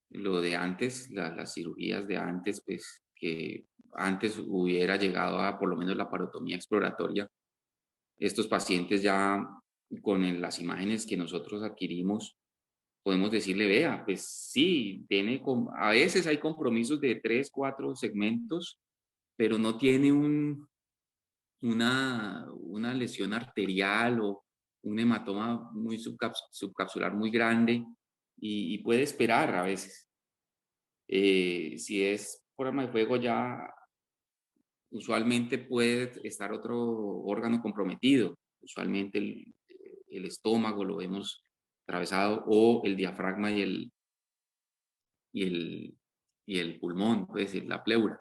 lo de antes, las cirugías de antes, pues que antes hubiera llegado a por lo menos la parotomía exploratoria. Estos pacientes ya con las imágenes que nosotros adquirimos, podemos decirle, vea, pues sí, a veces hay compromisos de 3, 4 segmentos, pero no tiene una lesión arterial o un hematoma muy subcapsular muy grande y puede esperar a veces. Si es por arma de fuego ya usualmente puede estar otro órgano comprometido, usualmente el estómago lo vemos atravesado o el diafragma y el pulmón, pues la pleura.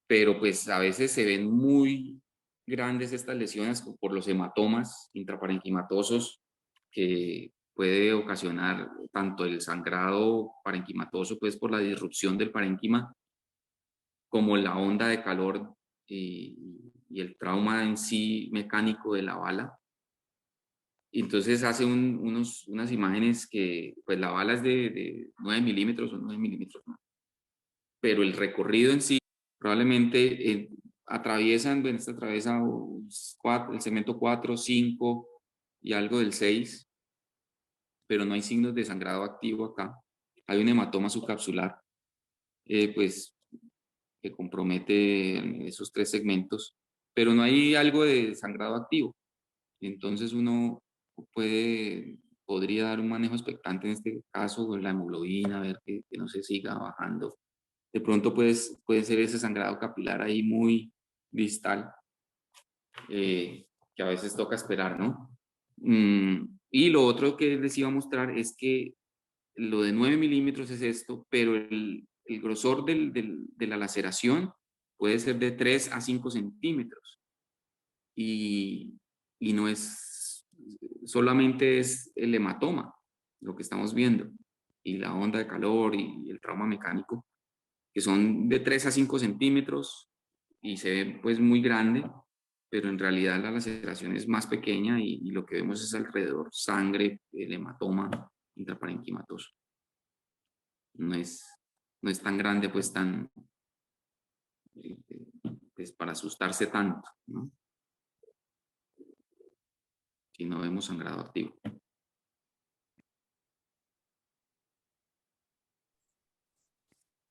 Pero pues a veces se ven muy grandes estas lesiones por los hematomas intraparenquimatosos que puede ocasionar tanto el sangrado parenquimatoso pues por la disrupción del parénquima como la onda de calor y el trauma en sí mecánico de la bala. Entonces hace unas imágenes que pues la bala es de 9 milímetros o 9 milímetros, ¿no? Pero el recorrido en sí probablemente atraviesa el segmento 4, 5 y algo del 6, pero no hay signos de sangrado activo acá. Hay un hematoma subcapsular, pues que compromete esos 3 segmentos, pero no hay algo de sangrado activo. Entonces uno podría dar un manejo expectante en este caso con la hemoglobina, ver que no se siga bajando. De pronto puede ser ese sangrado capilar ahí muy distal, que a veces toca esperar, ¿no? Y lo otro que les iba a mostrar es que lo de 9 milímetros es esto, pero el grosor de la laceración puede ser de 3 a 5 centímetros. Y no es, solamente es el hematoma, lo que estamos viendo, y la onda de calor y el trauma mecánico, que son de 3 a 5 centímetros y se ve pues muy grande, pero en realidad la laceración es más pequeña y lo que vemos es alrededor sangre, el hematoma intraparenquimatoso. No es tan grande, pues pues para asustarse tanto, ¿no? Si no vemos sangrado activo.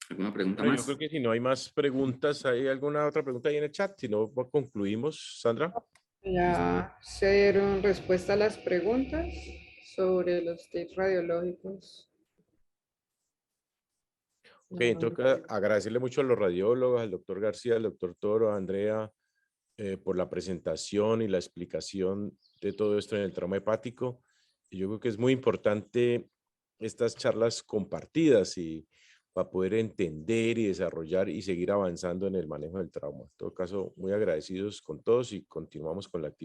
¿Alguna pregunta Bueno, más? yo creo que si no hay más preguntas, ¿hay alguna otra pregunta ahí en el chat? Si no, concluimos, Sandra. Ya se dieron respuesta a las preguntas sobre los tips radiológicos. Ok, entonces agradecerle mucho a los radiólogos, al doctor García, al doctor Toro, a Andrea, por la presentación y la explicación de todo esto en el trauma hepático. Y yo creo que es muy importante estas charlas compartidas y para poder entender y desarrollar y seguir avanzando en el manejo del trauma. En todo caso, muy agradecidos con todos y continuamos con la actividad.